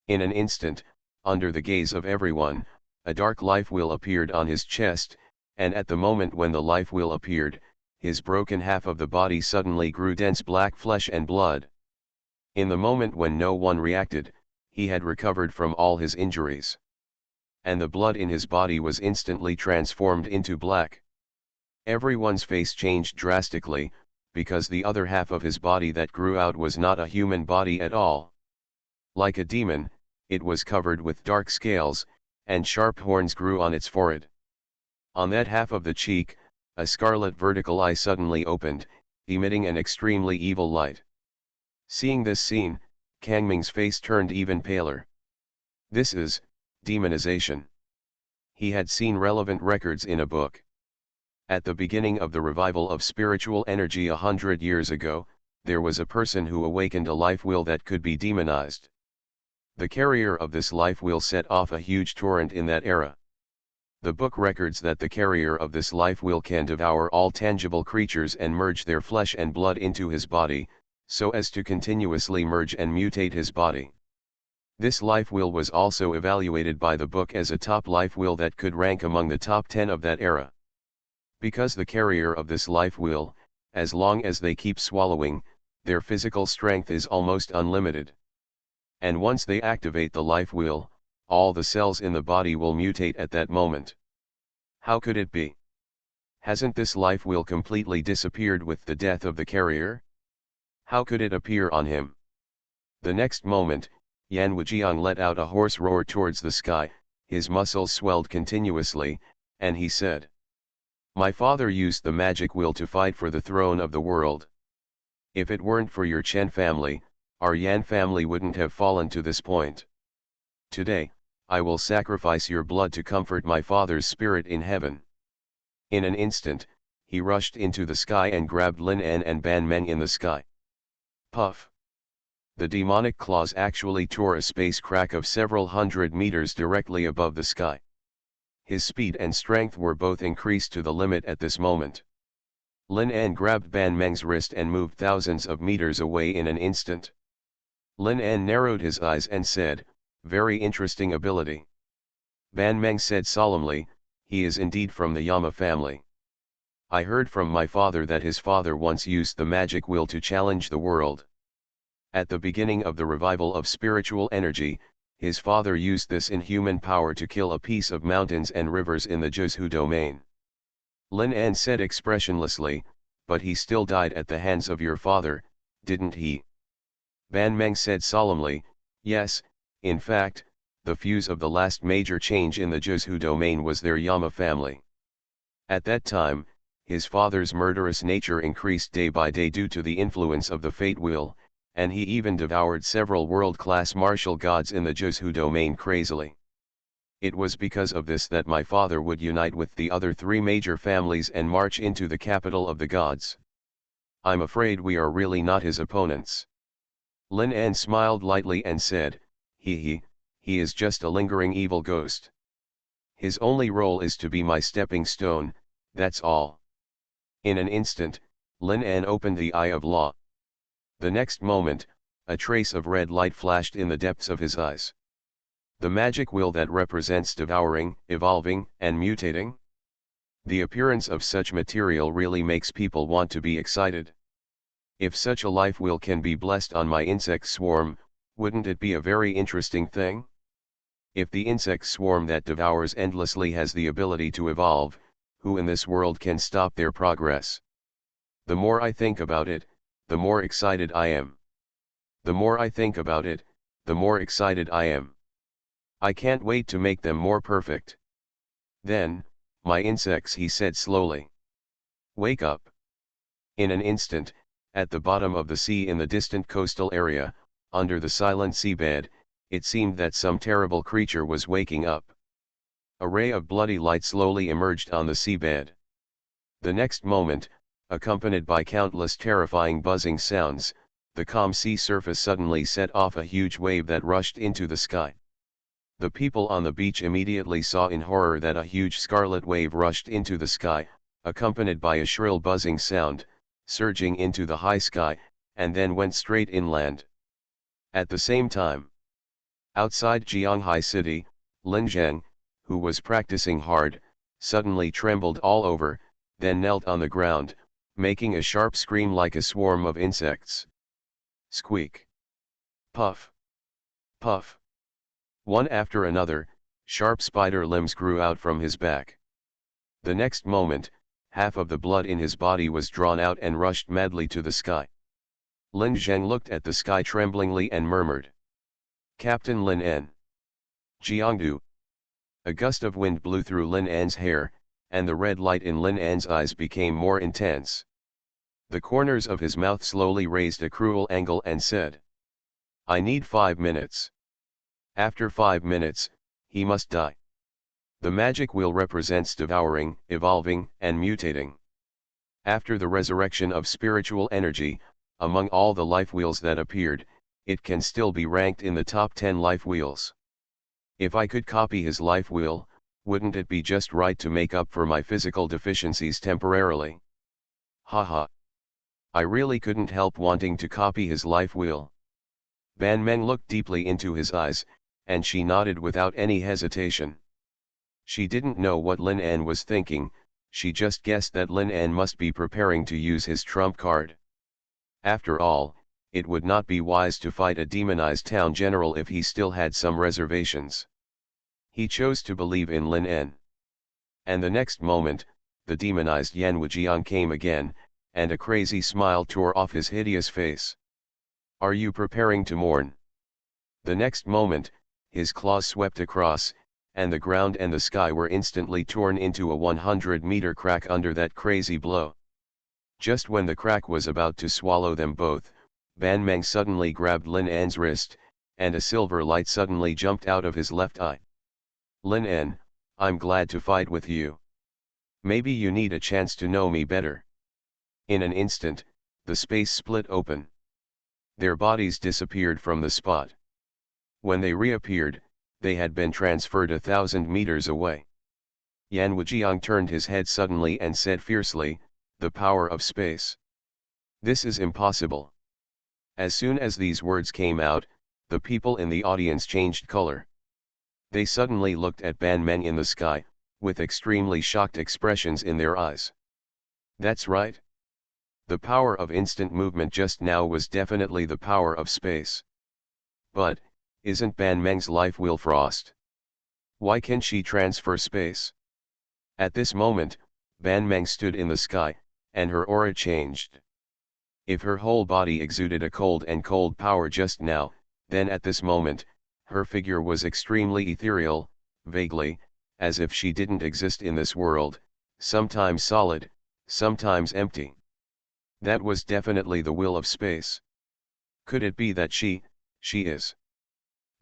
In an instant, under the gaze of everyone, a dark life wheel appeared on his chest, and at the moment when the life wheel appeared, his broken half of the body suddenly grew dense black flesh and blood. In the moment when no one reacted, he had recovered from all his injuries. And the blood in his body was instantly transformed into black. Everyone's face changed drastically, because the other half of his body that grew out was not a human body at all. Like a demon, it was covered with dark scales, and sharp horns grew on its forehead. On that half of the cheek, a scarlet vertical eye suddenly opened, emitting an extremely evil light. Seeing this scene, Kangming's face turned even paler. This is demonization. He had seen relevant records in a book. At the beginning of the revival of spiritual energy 100 years ago, there was a person who awakened a life wheel that could be demonized. The carrier of this life wheel set off a huge torrent in that era. The book records that the carrier of this life wheel can devour all tangible creatures and merge their flesh and blood into his body, so as to continuously merge and mutate his body. This life wheel was also evaluated by the book as a top life wheel that could rank among the top 10 of that era. Because the carrier of this life wheel, as long as they keep swallowing, their physical strength is almost unlimited. And once they activate the life wheel, all the cells in the body will mutate at that moment. How could it be? Hasn't this life wheel completely disappeared with the death of the carrier? How could it appear on him? The next moment, Yan Wujiang let out a hoarse roar towards the sky, his muscles swelled continuously, and he said, "My father used the magic wheel to fight for the throne of the world. If it weren't for your Chen family, our Yan family wouldn't have fallen to this point. Today, I will sacrifice your blood to comfort my father's spirit in heaven." In an instant, he rushed into the sky and grabbed Lin An and Ban Meng in the sky. Puff! The demonic claws actually tore a space crack of several hundred meters directly above the sky. His speed and strength were both increased to the limit at this moment. Lin An grabbed Ban Meng's wrist and moved thousands of meters away in an instant. Lin An narrowed his eyes and said, "Very interesting ability." Ban Meng said solemnly, "He is indeed from the Yama family. I heard from my father that his father once used the magic wheel to challenge the world. At the beginning of the revival of spiritual energy, his father used this inhuman power to kill a piece of mountains and rivers in the Zhuzhu domain." Lin An said expressionlessly, "But he still died at the hands of your father, didn't he?" Ban Meng said solemnly, "Yes, in fact, the fuse of the last major change in the Zhuzhu domain was their Yama family. At that time, his father's murderous nature increased day by day due to the influence of the fate wheel, and he even devoured several world-class martial gods in the Zhuzhu domain crazily. It was because of this that my father would unite with the other three major families and march into the capital of the gods. I'm afraid we are really not his opponents." Lin An smiled lightly and said, He is just a lingering evil ghost. His only role is to be my stepping stone, that's all." In an instant, Lin An opened the eye of law. The next moment, a trace of red light flashed in the depths of his eyes. The magic wheel that represents devouring, evolving, and mutating? The appearance of such material really makes people want to be excited. If such a life wheel can be blessed on my insect swarm, wouldn't it be a very interesting thing? If the insect swarm that devours endlessly has the ability to evolve, who in this world can stop their progress? The more I think about it, the more excited I am. The more I think about it, the more excited I am. I can't wait to make them more perfect. Then, my insects, he said slowly. Wake up. In an instant, at the bottom of the sea in the distant coastal area, under the silent seabed, it seemed that some terrible creature was waking up. A ray of bloody light slowly emerged on the seabed. The next moment, accompanied by countless terrifying buzzing sounds, the calm sea surface suddenly set off a huge wave that rushed into the sky. The people on the beach immediately saw in horror that a huge scarlet wave rushed into the sky, accompanied by a shrill buzzing sound, surging into the high sky, and then went straight inland. At the same time, outside Jianghai City, Lin Zheng, who was practicing hard, suddenly trembled all over, then knelt on the ground, making a sharp scream like a swarm of insects. Squeak! Puff! Puff! One after another, sharp spider limbs grew out from his back. The next moment, half of the blood in his body was drawn out and rushed madly to the sky. Lin Zheng looked at the sky tremblingly and murmured. Captain Lin En. Jiangdu. A gust of wind blew through Lin En's hair, and the red light in Lin En's eyes became more intense. The corners of his mouth slowly raised a cruel angle and said, I need 5 minutes. After 5 minutes, he must die. The magic wheel represents devouring, evolving, and mutating. After the resurrection of spiritual energy, among all the life wheels that appeared, it can still be ranked in the top 10 life wheels. If I could copy his life wheel, wouldn't it be just right to make up for my physical deficiencies temporarily? Haha. I really couldn't help wanting to copy his life wheel. Ban Meng looked deeply into his eyes, and she nodded without any hesitation. She didn't know what Lin En was thinking, she just guessed that Lin En must be preparing to use his trump card. After all, it would not be wise to fight a demonized town general if he still had some reservations. He chose to believe in Lin En. And the next moment, the demonized Yan Wujiang came again, and a crazy smile tore off his hideous face. Are you preparing to mourn? The next moment, his claws swept across, and the ground and the sky were instantly torn into a 100-meter crack under that crazy blow. Just when the crack was about to swallow them both, Ban Meng suddenly grabbed Lin En's wrist, and a silver light suddenly jumped out of his left eye. Lin En, I'm glad to fight with you. Maybe you need a chance to know me better. In an instant, the space split open. Their bodies disappeared from the spot. When they reappeared, they had been transferred 1,000 meters away. Yan Wujiang turned his head suddenly and said fiercely, the power of space. This is impossible. As soon as these words came out, the people in the audience changed color. They suddenly looked at Ban Meng in the sky, with extremely shocked expressions in their eyes. That's right. The power of instant movement just now was definitely the power of space. But, isn't Ban Meng's life wheel frost? Why can she transfer space? At this moment, Ban Meng stood in the sky, and her aura changed. If her whole body exuded a cold and cold power just now, then at this moment, her figure was extremely ethereal, vaguely, as if she didn't exist in this world, sometimes solid, sometimes empty. That was definitely the will of space. Could it be that she is?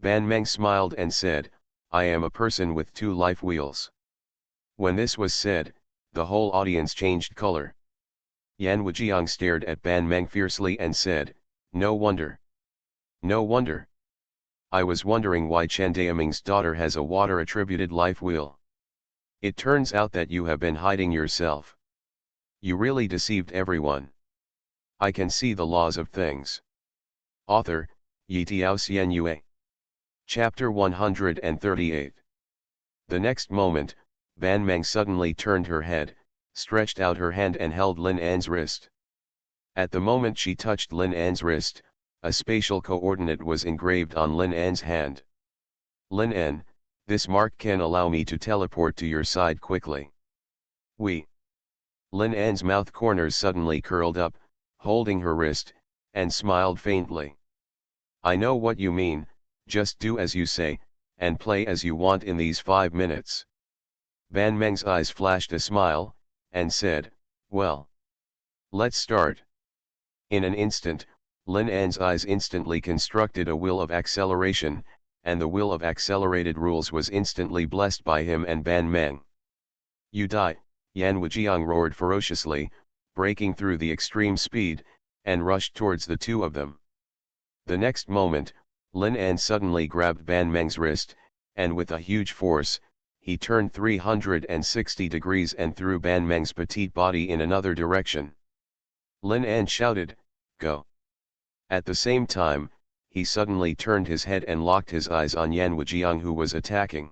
Ban Meng smiled and said, I am a person with 2 life wheels. When this was said, the whole audience changed color. Yan Wujiang stared at Ban Meng fiercely and said, no wonder. No wonder. I was wondering why Chen Daoming's daughter has a water-attributed life wheel. It turns out that you have been hiding yourself. You really deceived everyone. I can see the laws of things. Author, Yi Tiao Xian Yue. Chapter 138. The next moment, Ban Meng suddenly turned her head, stretched out her hand and held Lin An's wrist. At the moment she touched Lin An's wrist, a spatial coordinate was engraved on Lin An's hand. Lin An, this mark can allow me to teleport to your side quickly. We. Lin An's mouth corners suddenly curled up, holding her wrist, and smiled faintly. I know what you mean, just do as you say, and play as you want in these 5 minutes. Ban Meng's eyes flashed a smile, and said, well. Let's start. In an instant, Lin An's eyes instantly constructed a will of acceleration, and the will of accelerated rules was instantly blessed by him and Ban Meng. You die, Yan Wujiang roared ferociously, breaking through the extreme speed, and rushed towards the two of them. The next moment, Lin An suddenly grabbed Ban Meng's wrist, and with a huge force, he turned 360 degrees and threw Ban Meng's petite body in another direction. Lin An shouted, go. At the same time, he suddenly turned his head and locked his eyes on Yan Wujiang who was attacking.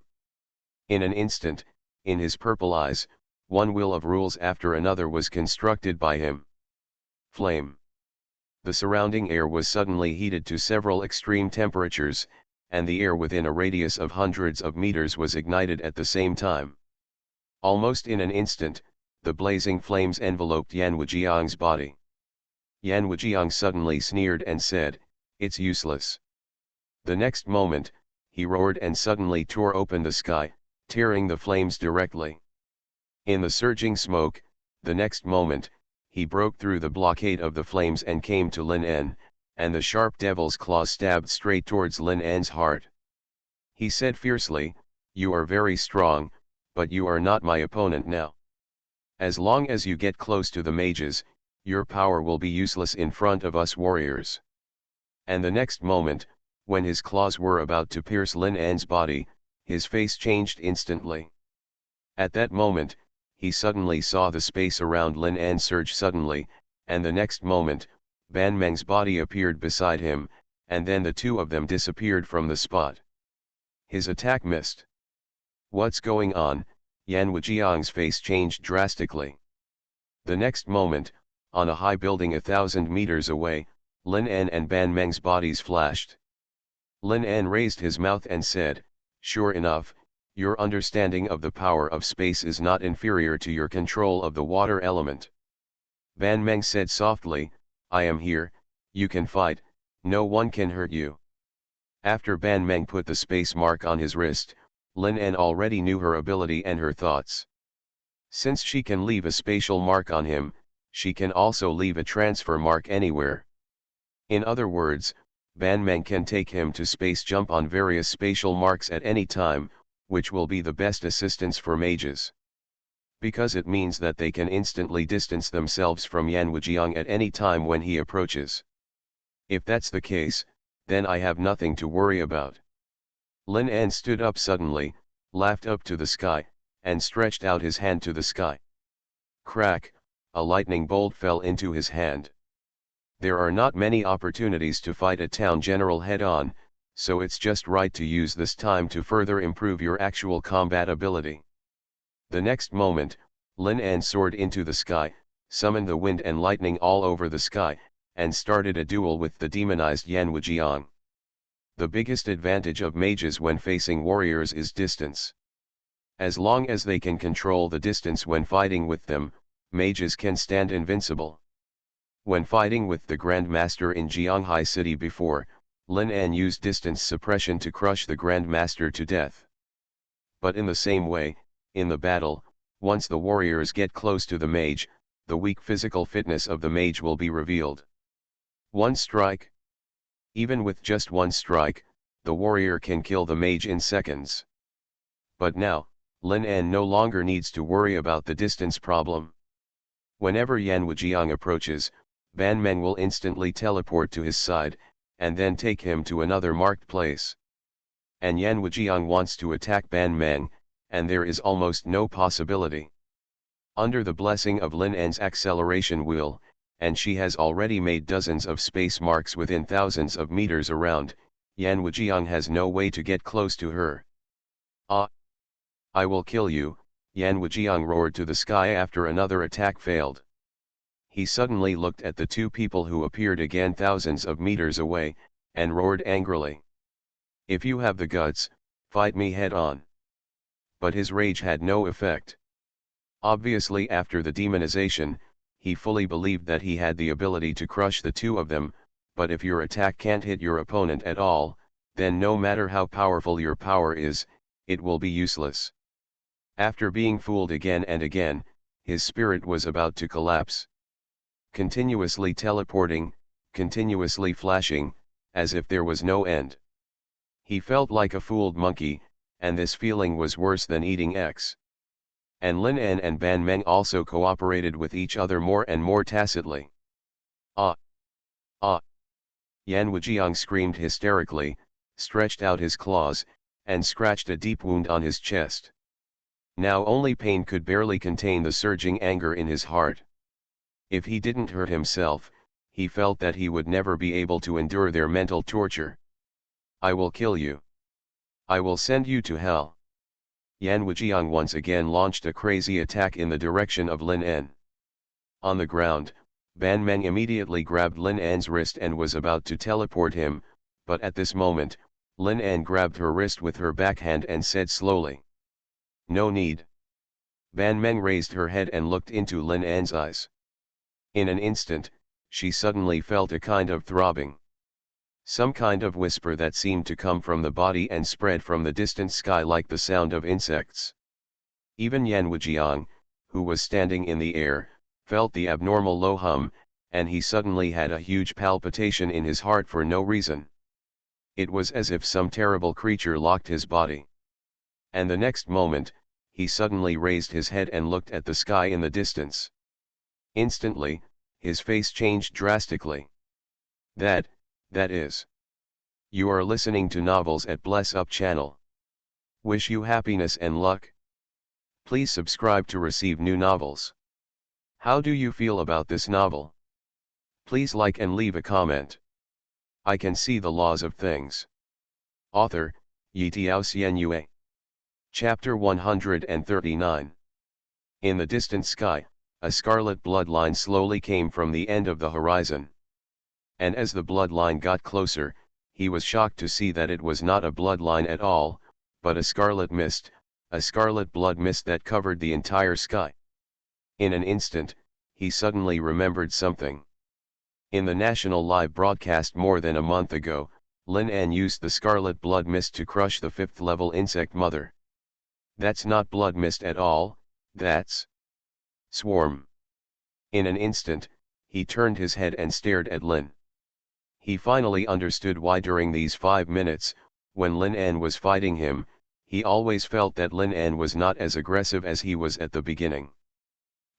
In an instant, in his purple eyes, one will of rules after another was constructed by him. Flame. The surrounding air was suddenly heated to several extreme temperatures, and the air within a radius of hundreds of meters was ignited at the same time. Almost in an instant, the blazing flames enveloped Yan Wujiang's body. Yan Wujiang suddenly sneered and said, it's useless. The next moment, he roared and suddenly tore open the sky, tearing the flames directly. In the surging smoke, the next moment, he broke through the blockade of the flames and came to Lin An, and the sharp devil's claws stabbed straight towards Lin An's heart. He said fiercely, you are very strong, but you are not my opponent now. As long as you get close to the mages, your power will be useless in front of us warriors. And the next moment, when his claws were about to pierce Lin An's body, his face changed instantly. At that moment, he suddenly saw the space around Lin An surge suddenly, and the next moment, Ban Meng's body appeared beside him, and then the two of them disappeared from the spot. His attack missed. What's going on? Yan Wujiang's face changed drastically. The next moment, on a high building 1,000 meters away, Lin An and Ban Meng's bodies flashed. Lin An raised his mouth and said, sure enough, your understanding of the power of space is not inferior to your control of the water element. Ban Meng said softly, I am here, you can fight, no one can hurt you. After Ban Meng put the space mark on his wrist, Lin An already knew her ability and her thoughts. Since she can leave a spatial mark on him, she can also leave a transfer mark anywhere. In other words, Ban Meng can take him to space jump on various spatial marks at any time, which will be the best assistance for mages. Because it means that they can instantly distance themselves from Yan Wujiang at any time when he approaches. If that's the case, then I have nothing to worry about. Lin An stood up suddenly, laughed up to the sky, and stretched out his hand to the sky. Crack, a lightning bolt fell into his hand. There are not many opportunities to fight a town general head-on, so it's just right to use this time to further improve your actual combat ability. The next moment, Lin An soared into the sky, summoned the wind and lightning all over the sky, and started a duel with the demonized Yan Wujiang. The biggest advantage of mages when facing warriors is distance. As long as they can control the distance when fighting with them, mages can stand invincible. When fighting with the Grand Master in Jianghai City before, Lin An used distance suppression to crush the Grand Master to death. But in the same way, in the battle, once the warriors get close to the mage, the weak physical fitness of the mage will be revealed. One strike. Even with just one strike, the warrior can kill the mage in seconds. But now, Lin An no longer needs to worry about the distance problem. Whenever Yan Wujiang approaches, Ban Meng will instantly teleport to his side, and then take him to another marked place. And Yan Wujiang wants to attack Ban Meng, and there is almost no possibility. Under the blessing of Lin An's acceleration wheel, and she has already made dozens of space marks within thousands of meters around, Yan Wujiang has no way to get close to her. Ah! I will kill you, Yan Wujiang roared to the sky after another attack failed. He suddenly looked at the two people who appeared again thousands of meters away, and roared angrily. If you have the guts, fight me head on. But his rage had no effect. Obviously after the demonization, he fully believed that he had the ability to crush the two of them, but if your attack can't hit your opponent at all, then no matter how powerful your power is, it will be useless. After being fooled again and again, his spirit was about to collapse. Continuously teleporting, continuously flashing, as if there was no end. He felt like a fooled monkey, and this feeling was worse than eating X. And Lin En and Ban Meng also cooperated with each other more and more tacitly. Ah! Ah! Yan Wujiang screamed hysterically, stretched out his claws, and scratched a deep wound on his chest. Now only pain could barely contain the surging anger in his heart. If he didn't hurt himself, he felt that he would never be able to endure their mental torture. I will kill you. I will send you to hell. Yan Wujiang once again launched a crazy attack in the direction of Lin En. On the ground, Ban Meng immediately grabbed Lin En's wrist and was about to teleport him, but at this moment, Lin En grabbed her wrist with her backhand and said slowly, "No need." Ban Meng raised her head and looked into Lin En's eyes. In an instant, she suddenly felt a kind of throbbing. Some kind of whisper that seemed to come from the body and spread from the distant sky like the sound of insects. Even Yan Wujiang, who was standing in the air, felt the abnormal low hum, and he suddenly had a huge palpitation in his heart for no reason. It was as if some terrible creature locked his body. And the next moment, he suddenly raised his head and looked at the sky in the distance. Instantly, his face changed drastically. That is. You are listening to novels at Bless Up channel. Wish you happiness and luck. Please subscribe to receive new novels. How do you feel about this novel? Please like and leave a comment. I can see the laws of things. Author, Yitiao Xuanhuan. Chapter 139. In the distant sky, a scarlet bloodline slowly came from the end of the horizon. And as the bloodline got closer, he was shocked to see that it was not a bloodline at all, but a scarlet mist, a scarlet blood mist that covered the entire sky. In an instant, he suddenly remembered something. In the national live broadcast more than a month ago, Lin En used the scarlet blood mist to crush the 5th level insect mother. That's not blood mist at all, that's swarm. In an instant, he turned his head and stared at Lin. He finally understood why during these 5 minutes, when Lin En was fighting him, he always felt that Lin En was not as aggressive as he was at the beginning.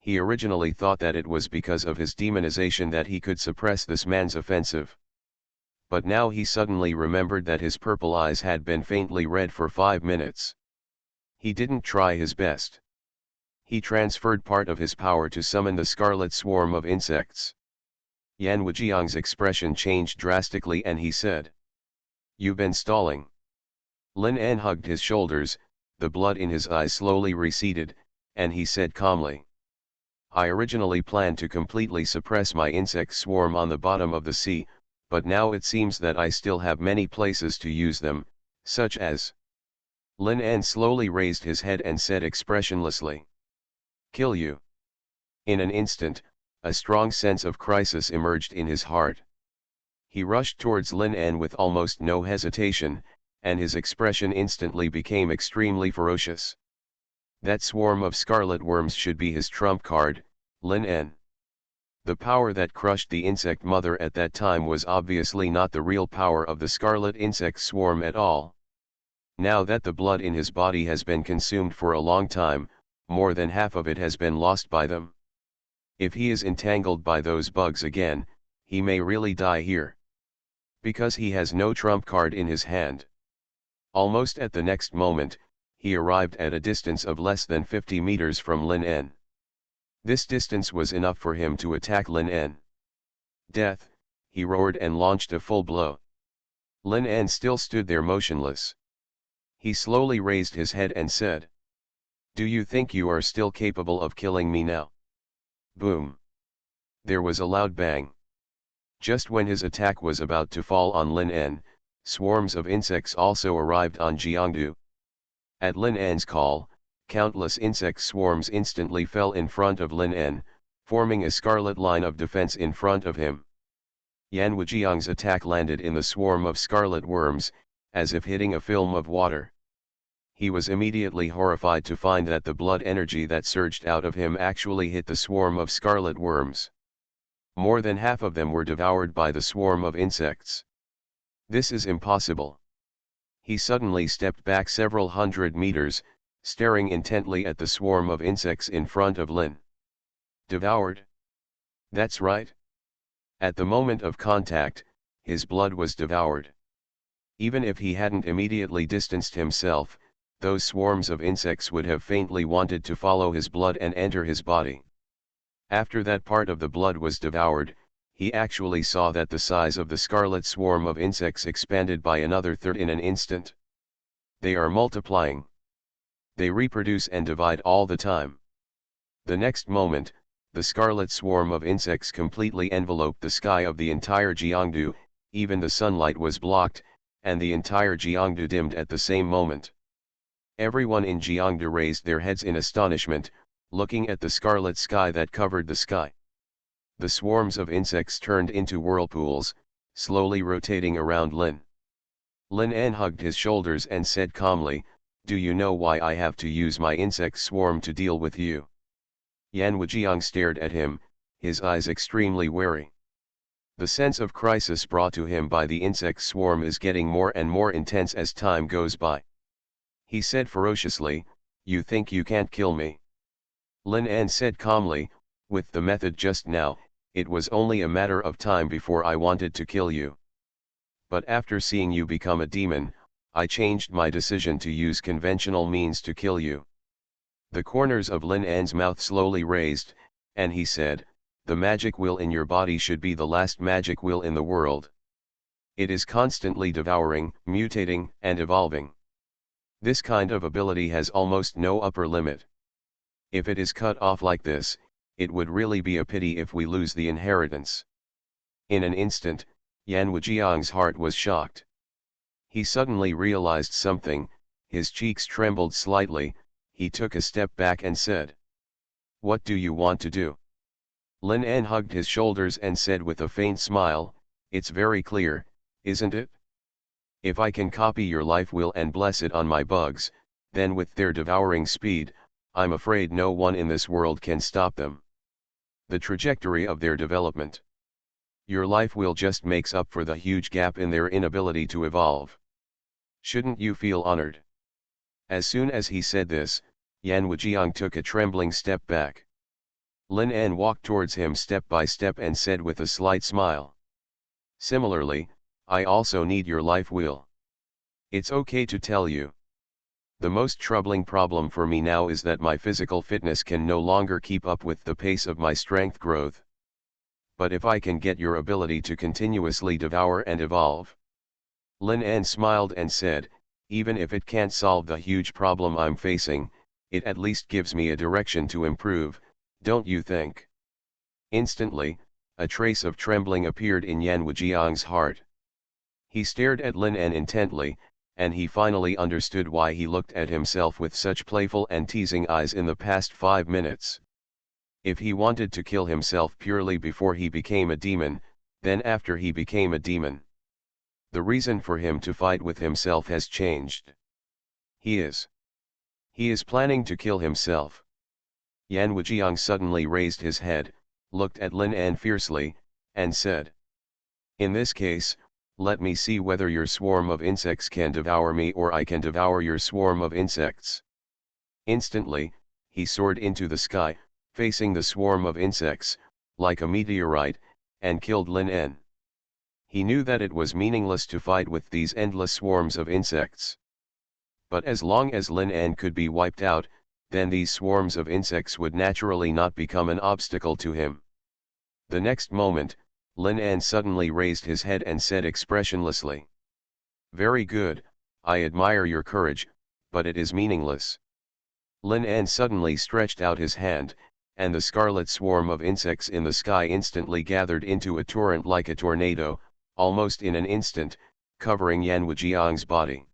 He originally thought that it was because of his demonization that he could suppress this man's offensive. But now he suddenly remembered that his purple eyes had been faintly red for 5 minutes. He didn't try his best. He transferred part of his power to summon the scarlet swarm of insects. Yan Wujiang's expression changed drastically and he said, "You've been stalling." Lin En hugged his shoulders, the blood in his eyes slowly receded, and he said calmly, "I originally planned to completely suppress my insect swarm on the bottom of the sea, but now it seems that I still have many places to use them, such as..." Lin En slowly raised his head and said expressionlessly, "Kill you." In an instant, a strong sense of crisis emerged in his heart. He rushed towards Lin En with almost no hesitation, and his expression instantly became extremely ferocious. That swarm of scarlet worms should be his trump card, Lin En. The power that crushed the insect mother at that time was obviously not the real power of the scarlet insect swarm at all. Now that the blood in his body has been consumed for a long time, more than half of it has been lost by them. If he is entangled by those bugs again, he may really die here. Because he has no trump card in his hand. Almost at the next moment, he arrived at a distance of less than 50 meters from Lin En. This distance was enough for him to attack Lin En. "Death," he roared and launched a full blow. Lin An still stood there motionless. He slowly raised his head and said, "Do you think you are still capable of killing me now?" Boom! There was a loud bang. Just when his attack was about to fall on Lin An, swarms of insects also arrived on Jiangdu. At Lin An's call, countless insect swarms instantly fell in front of Lin An, forming a scarlet line of defense in front of him. Yan Wujiang's attack landed in the swarm of scarlet worms, as if hitting a film of water. He was immediately horrified to find that the blood energy that surged out of him actually hit the swarm of scarlet worms. More than half of them were devoured by the swarm of insects. This is impossible. He suddenly stepped back several hundred meters, staring intently at the swarm of insects in front of Lin. Devoured? That's right. At the moment of contact, his blood was devoured. Even if he hadn't immediately distanced himself, those swarms of insects would have faintly wanted to follow his blood and enter his body. After that part of the blood was devoured, he actually saw that the size of the scarlet swarm of insects expanded by another third in an instant. They are multiplying. They reproduce and divide all the time. The next moment, the scarlet swarm of insects completely enveloped the sky of the entire Jiangdu, even the sunlight was blocked, and the entire Jiangdu dimmed at the same moment. Everyone in Jiangdu raised their heads in astonishment, looking at the scarlet sky that covered the sky. The swarms of insects turned into whirlpools, slowly rotating around Lin. Lin An hugged his shoulders and said calmly, "Do you know why I have to use my insect swarm to deal with you?" Yan Wujiang stared at him, his eyes extremely wary. The sense of crisis brought to him by the insect swarm is getting more and more intense as time goes by. He said ferociously, "You think you can't kill me?" Lin An said calmly, "With the method just now, it was only a matter of time before I wanted to kill you. But after seeing you become a demon, I changed my decision to use conventional means to kill you." The corners of Lin An's mouth slowly raised, and he said, "The magic will in your body should be the last magic will in the world. It is constantly devouring, mutating, and evolving. This kind of ability has almost no upper limit. If it is cut off like this, it would really be a pity if we lose the inheritance." In an instant, Yan Wujiang's heart was shocked. He suddenly realized something, his cheeks trembled slightly, he took a step back and said, "What do you want to do?" Lin An hugged his shoulders and said with a faint smile, "It's very clear, isn't it? If I can copy your life will and bless it on my bugs, then with their devouring speed, I'm afraid no one in this world can stop them. The trajectory of their development. Your life will just makes up for the huge gap in their inability to evolve. Shouldn't you feel honored?" As soon as he said this, Yan Wujiang took a trembling step back. Lin An walked towards him step by step and said with a slight smile, "Similarly, I also need your life will. It's okay to tell you. The most troubling problem for me now is that my physical fitness can no longer keep up with the pace of my strength growth. But if I can get your ability to continuously devour and evolve." Lin An smiled and said, "Even if it can't solve the huge problem I'm facing, it at least gives me a direction to improve, don't you think?" Instantly, a trace of trembling appeared in Yan Wujiang's heart. He stared at Lin An intently, and he finally understood why he looked at himself with such playful and teasing eyes in the past 5 minutes. If he wanted to kill himself purely before he became a demon, then after he became a demon. The reason for him to fight with himself has changed. He is planning to kill himself. Yan Wujiang suddenly raised his head, looked at Lin An fiercely, and said, "In this case, let me see whether your swarm of insects can devour me or I can devour your swarm of insects." Instantly, he soared into the sky, facing the swarm of insects, like a meteorite, and killed Lin An. He knew that it was meaningless to fight with these endless swarms of insects. But as long as Lin An could be wiped out, then these swarms of insects would naturally not become an obstacle to him. The next moment, Lin An suddenly raised his head and said expressionlessly, Very good, I admire your courage, but it is meaningless. Lin En suddenly stretched out his hand, and the scarlet swarm of insects in the sky instantly gathered into a torrent like a tornado, almost in an instant, covering Yan Wujiang's body.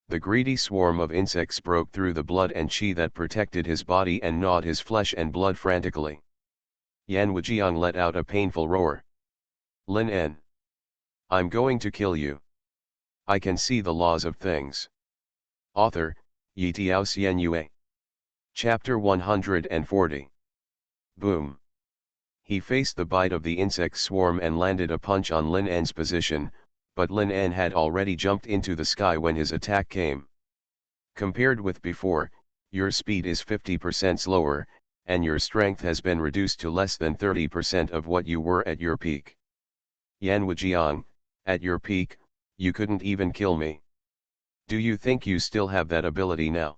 The greedy swarm of insects broke through the blood and chi that protected his body and gnawed his flesh and blood frantically. Yan Wujiang let out a painful roar. Lin En, I'm going to kill you. I can see the laws of things. Author, Yi Tiao Xianyue. Chapter 140. Boom. He faced the bite of the insect swarm and landed a punch on Lin En's position, but Lin En had already jumped into the sky when his attack came. Compared with before, your speed is 50% slower, and your strength has been reduced to less than 30% of what you were at your peak. Yan Wujiang, at your peak, you couldn't even kill me. Do you think you still have that ability now?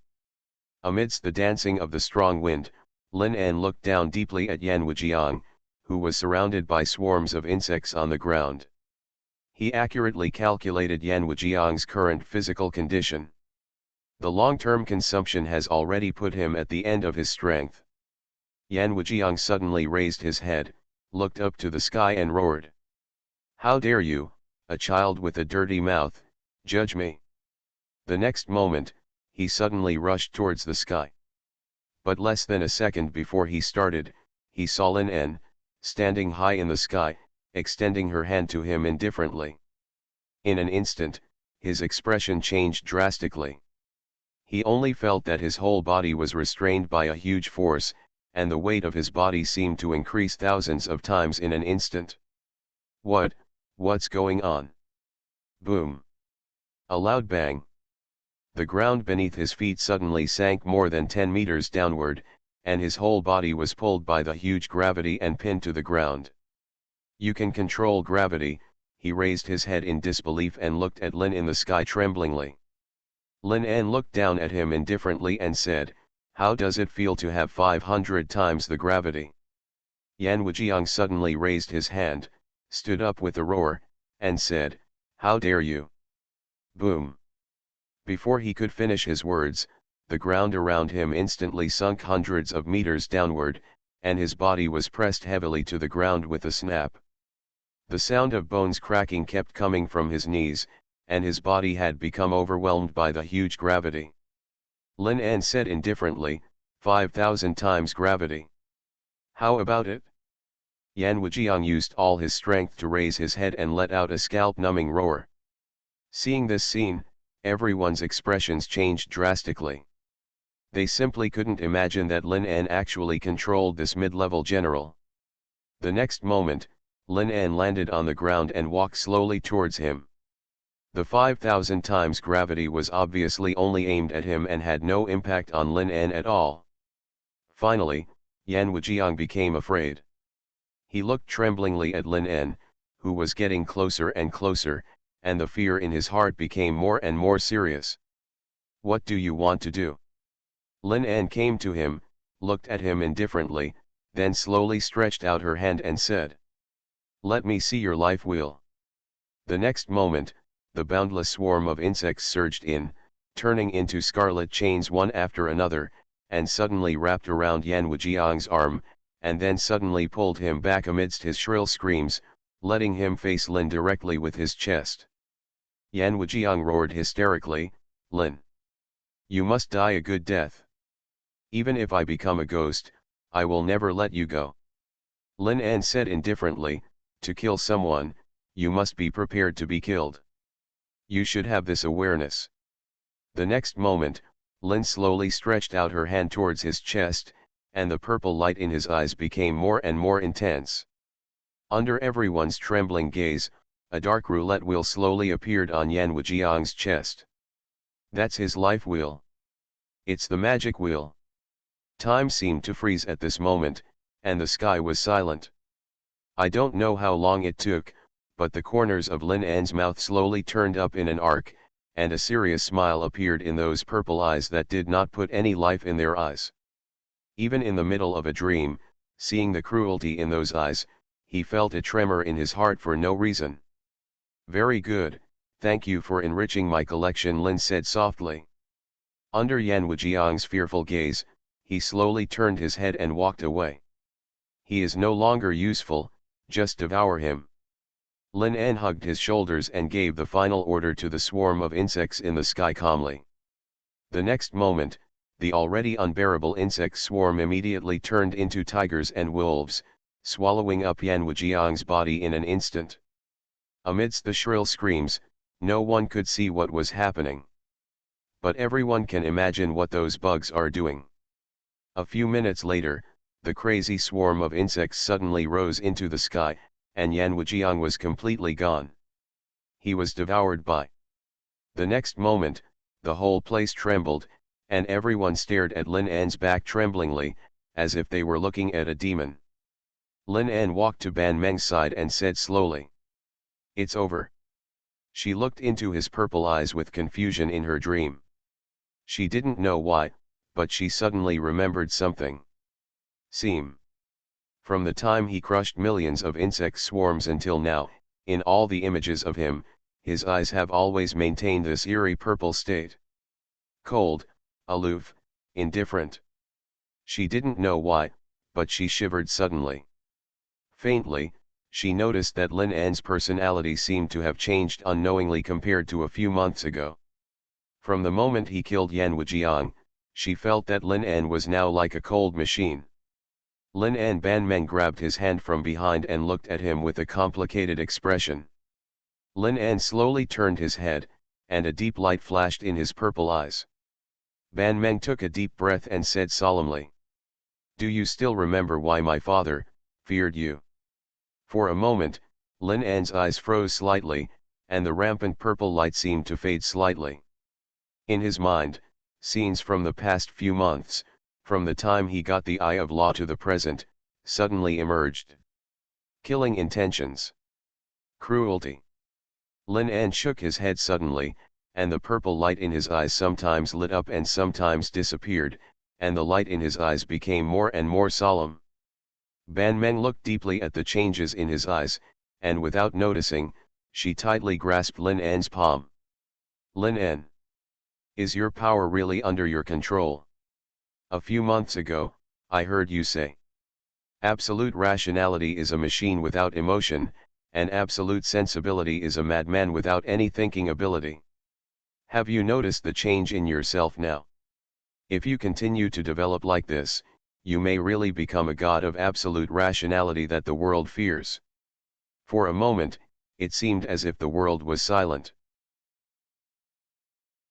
Amidst the dancing of the strong wind, Lin En looked down deeply at Yan Wujiang, who was surrounded by swarms of insects on the ground. He accurately calculated Yan Wujiang's current physical condition. The long-term consumption has already put him at the end of his strength. Yan Wujiang suddenly raised his head, looked up to the sky and roared. How dare you, a child with a dirty mouth, judge me? The next moment, he suddenly rushed towards the sky. But less than a second before he started, he saw Lin En, standing high in the sky, extending her hand to him indifferently. In an instant, his expression changed drastically. He only felt that his whole body was restrained by a huge force, and the weight of his body seemed to increase thousands of times in an instant. What's going on? Boom. A loud bang. The ground beneath his feet suddenly sank more than 10 meters downward, and his whole body was pulled by the huge gravity and pinned to the ground. You can control gravity, he raised his head in disbelief and looked at Lin in the sky tremblingly. Lin En looked down at him indifferently and said, how does it feel to have 500 times the gravity? Yan Wujiang suddenly raised his hand, stood up with a roar, and said, how dare you? Boom. Before he could finish his words, the ground around him instantly sunk hundreds of meters downward, and his body was pressed heavily to the ground with a snap. The sound of bones cracking kept coming from his knees, and his body had become overwhelmed by the huge gravity. Lin En said indifferently, 5,000 times gravity. How about it? Yan Wujiang used all his strength to raise his head and let out a scalp-numbing roar. Seeing this scene, everyone's expressions changed drastically. They simply couldn't imagine that Lin En actually controlled this mid-level general. The next moment, Lin En landed on the ground and walked slowly towards him. The 5,000 times gravity was obviously only aimed at him and had no impact on Lin En at all. Finally, Yan Wujiang became afraid. He looked tremblingly at Lin En, who was getting closer and closer, and the fear in his heart became more and more serious. What do you want to do? Lin En came to him, looked at him indifferently, then slowly stretched out her hand and said, let me see your life wheel. The next moment, the boundless swarm of insects surged in, turning into scarlet chains one after another, and suddenly wrapped around Yan Wujiang's arm, and then suddenly pulled him back amidst his shrill screams, letting him face Lin directly with his chest. Yan Wujiang roared hysterically, Lin, you must die a good death. Even if I become a ghost, I will never let you go. Lin En said indifferently, to kill someone, you must be prepared to be killed. You should have this awareness. The next moment, Lin slowly stretched out her hand towards his chest, and the purple light in his eyes became more and more intense. Under everyone's trembling gaze, a dark roulette wheel slowly appeared on Yan Wujiang's chest. That's his life wheel. It's the magic wheel. Time seemed to freeze at this moment, and the sky was silent. I don't know how long it took, but the corners of Lin En's mouth slowly turned up in an arc, and a serious smile appeared in those purple eyes that did not put any life in their eyes. Even in the middle of a dream, seeing the cruelty in those eyes, he felt a tremor in his heart for no reason. Very good, Thank you for enriching my collection, Lin said softly. Under Yan Wujiang's fearful gaze, he slowly turned his head and walked away. He is no longer useful, just devour him. Lin An hugged his shoulders and gave the final order to the swarm of insects in the sky calmly. The next moment, the already unbearable insect swarm immediately turned into tigers and wolves, swallowing up Yan Wujiang's body in an instant. Amidst the shrill screams, no one could see what was happening. But everyone can imagine what those bugs are doing. A few minutes later, the crazy swarm of insects suddenly rose into the sky, and Yan Wujiang was completely gone. He was devoured by. The next moment, the whole place trembled, and everyone stared at Lin An's back tremblingly, as if they were looking at a demon. Lin An walked to Ban Meng's side and said slowly, "It's over." She looked into his purple eyes with confusion in her dream. She didn't know why, but she suddenly remembered something. From the time he crushed millions of insect swarms until now, in all the images of him, his eyes have always maintained this eerie purple state. Cold, aloof, indifferent. She didn't know why, but she shivered suddenly. Faintly, she noticed that Lin An's personality seemed to have changed unknowingly compared to a few months ago. From the moment he killed Yan Wujiang, she felt that Lin An was now like a cold machine. Lin An Ban Meng grabbed his hand from behind and looked at him with a complicated expression. Lin An slowly turned his head, and a deep light flashed in his purple eyes. Ban Meng took a deep breath and said solemnly, "Do you still remember why my father feared you?" For a moment, Lin An's eyes froze slightly, and the rampant purple light seemed to fade slightly. In his mind, scenes from the past few months, from the time he got the Eye of Law to the present, suddenly emerged. Killing intentions. Cruelty. Lin An shook his head suddenly, and the purple light in his eyes sometimes lit up and sometimes disappeared, and the light in his eyes became more and more solemn. Ban Meng looked deeply at the changes in his eyes, and without noticing, she tightly grasped Lin An's palm. "Lin An, is your power really under your control? A few months ago, I heard you say, absolute rationality is a machine without emotion, and absolute sensibility is a madman without any thinking ability. Have you noticed the change in yourself now? If you continue to develop like this, you may really become a god of absolute rationality that the world fears." For a moment, it seemed as if the world was silent.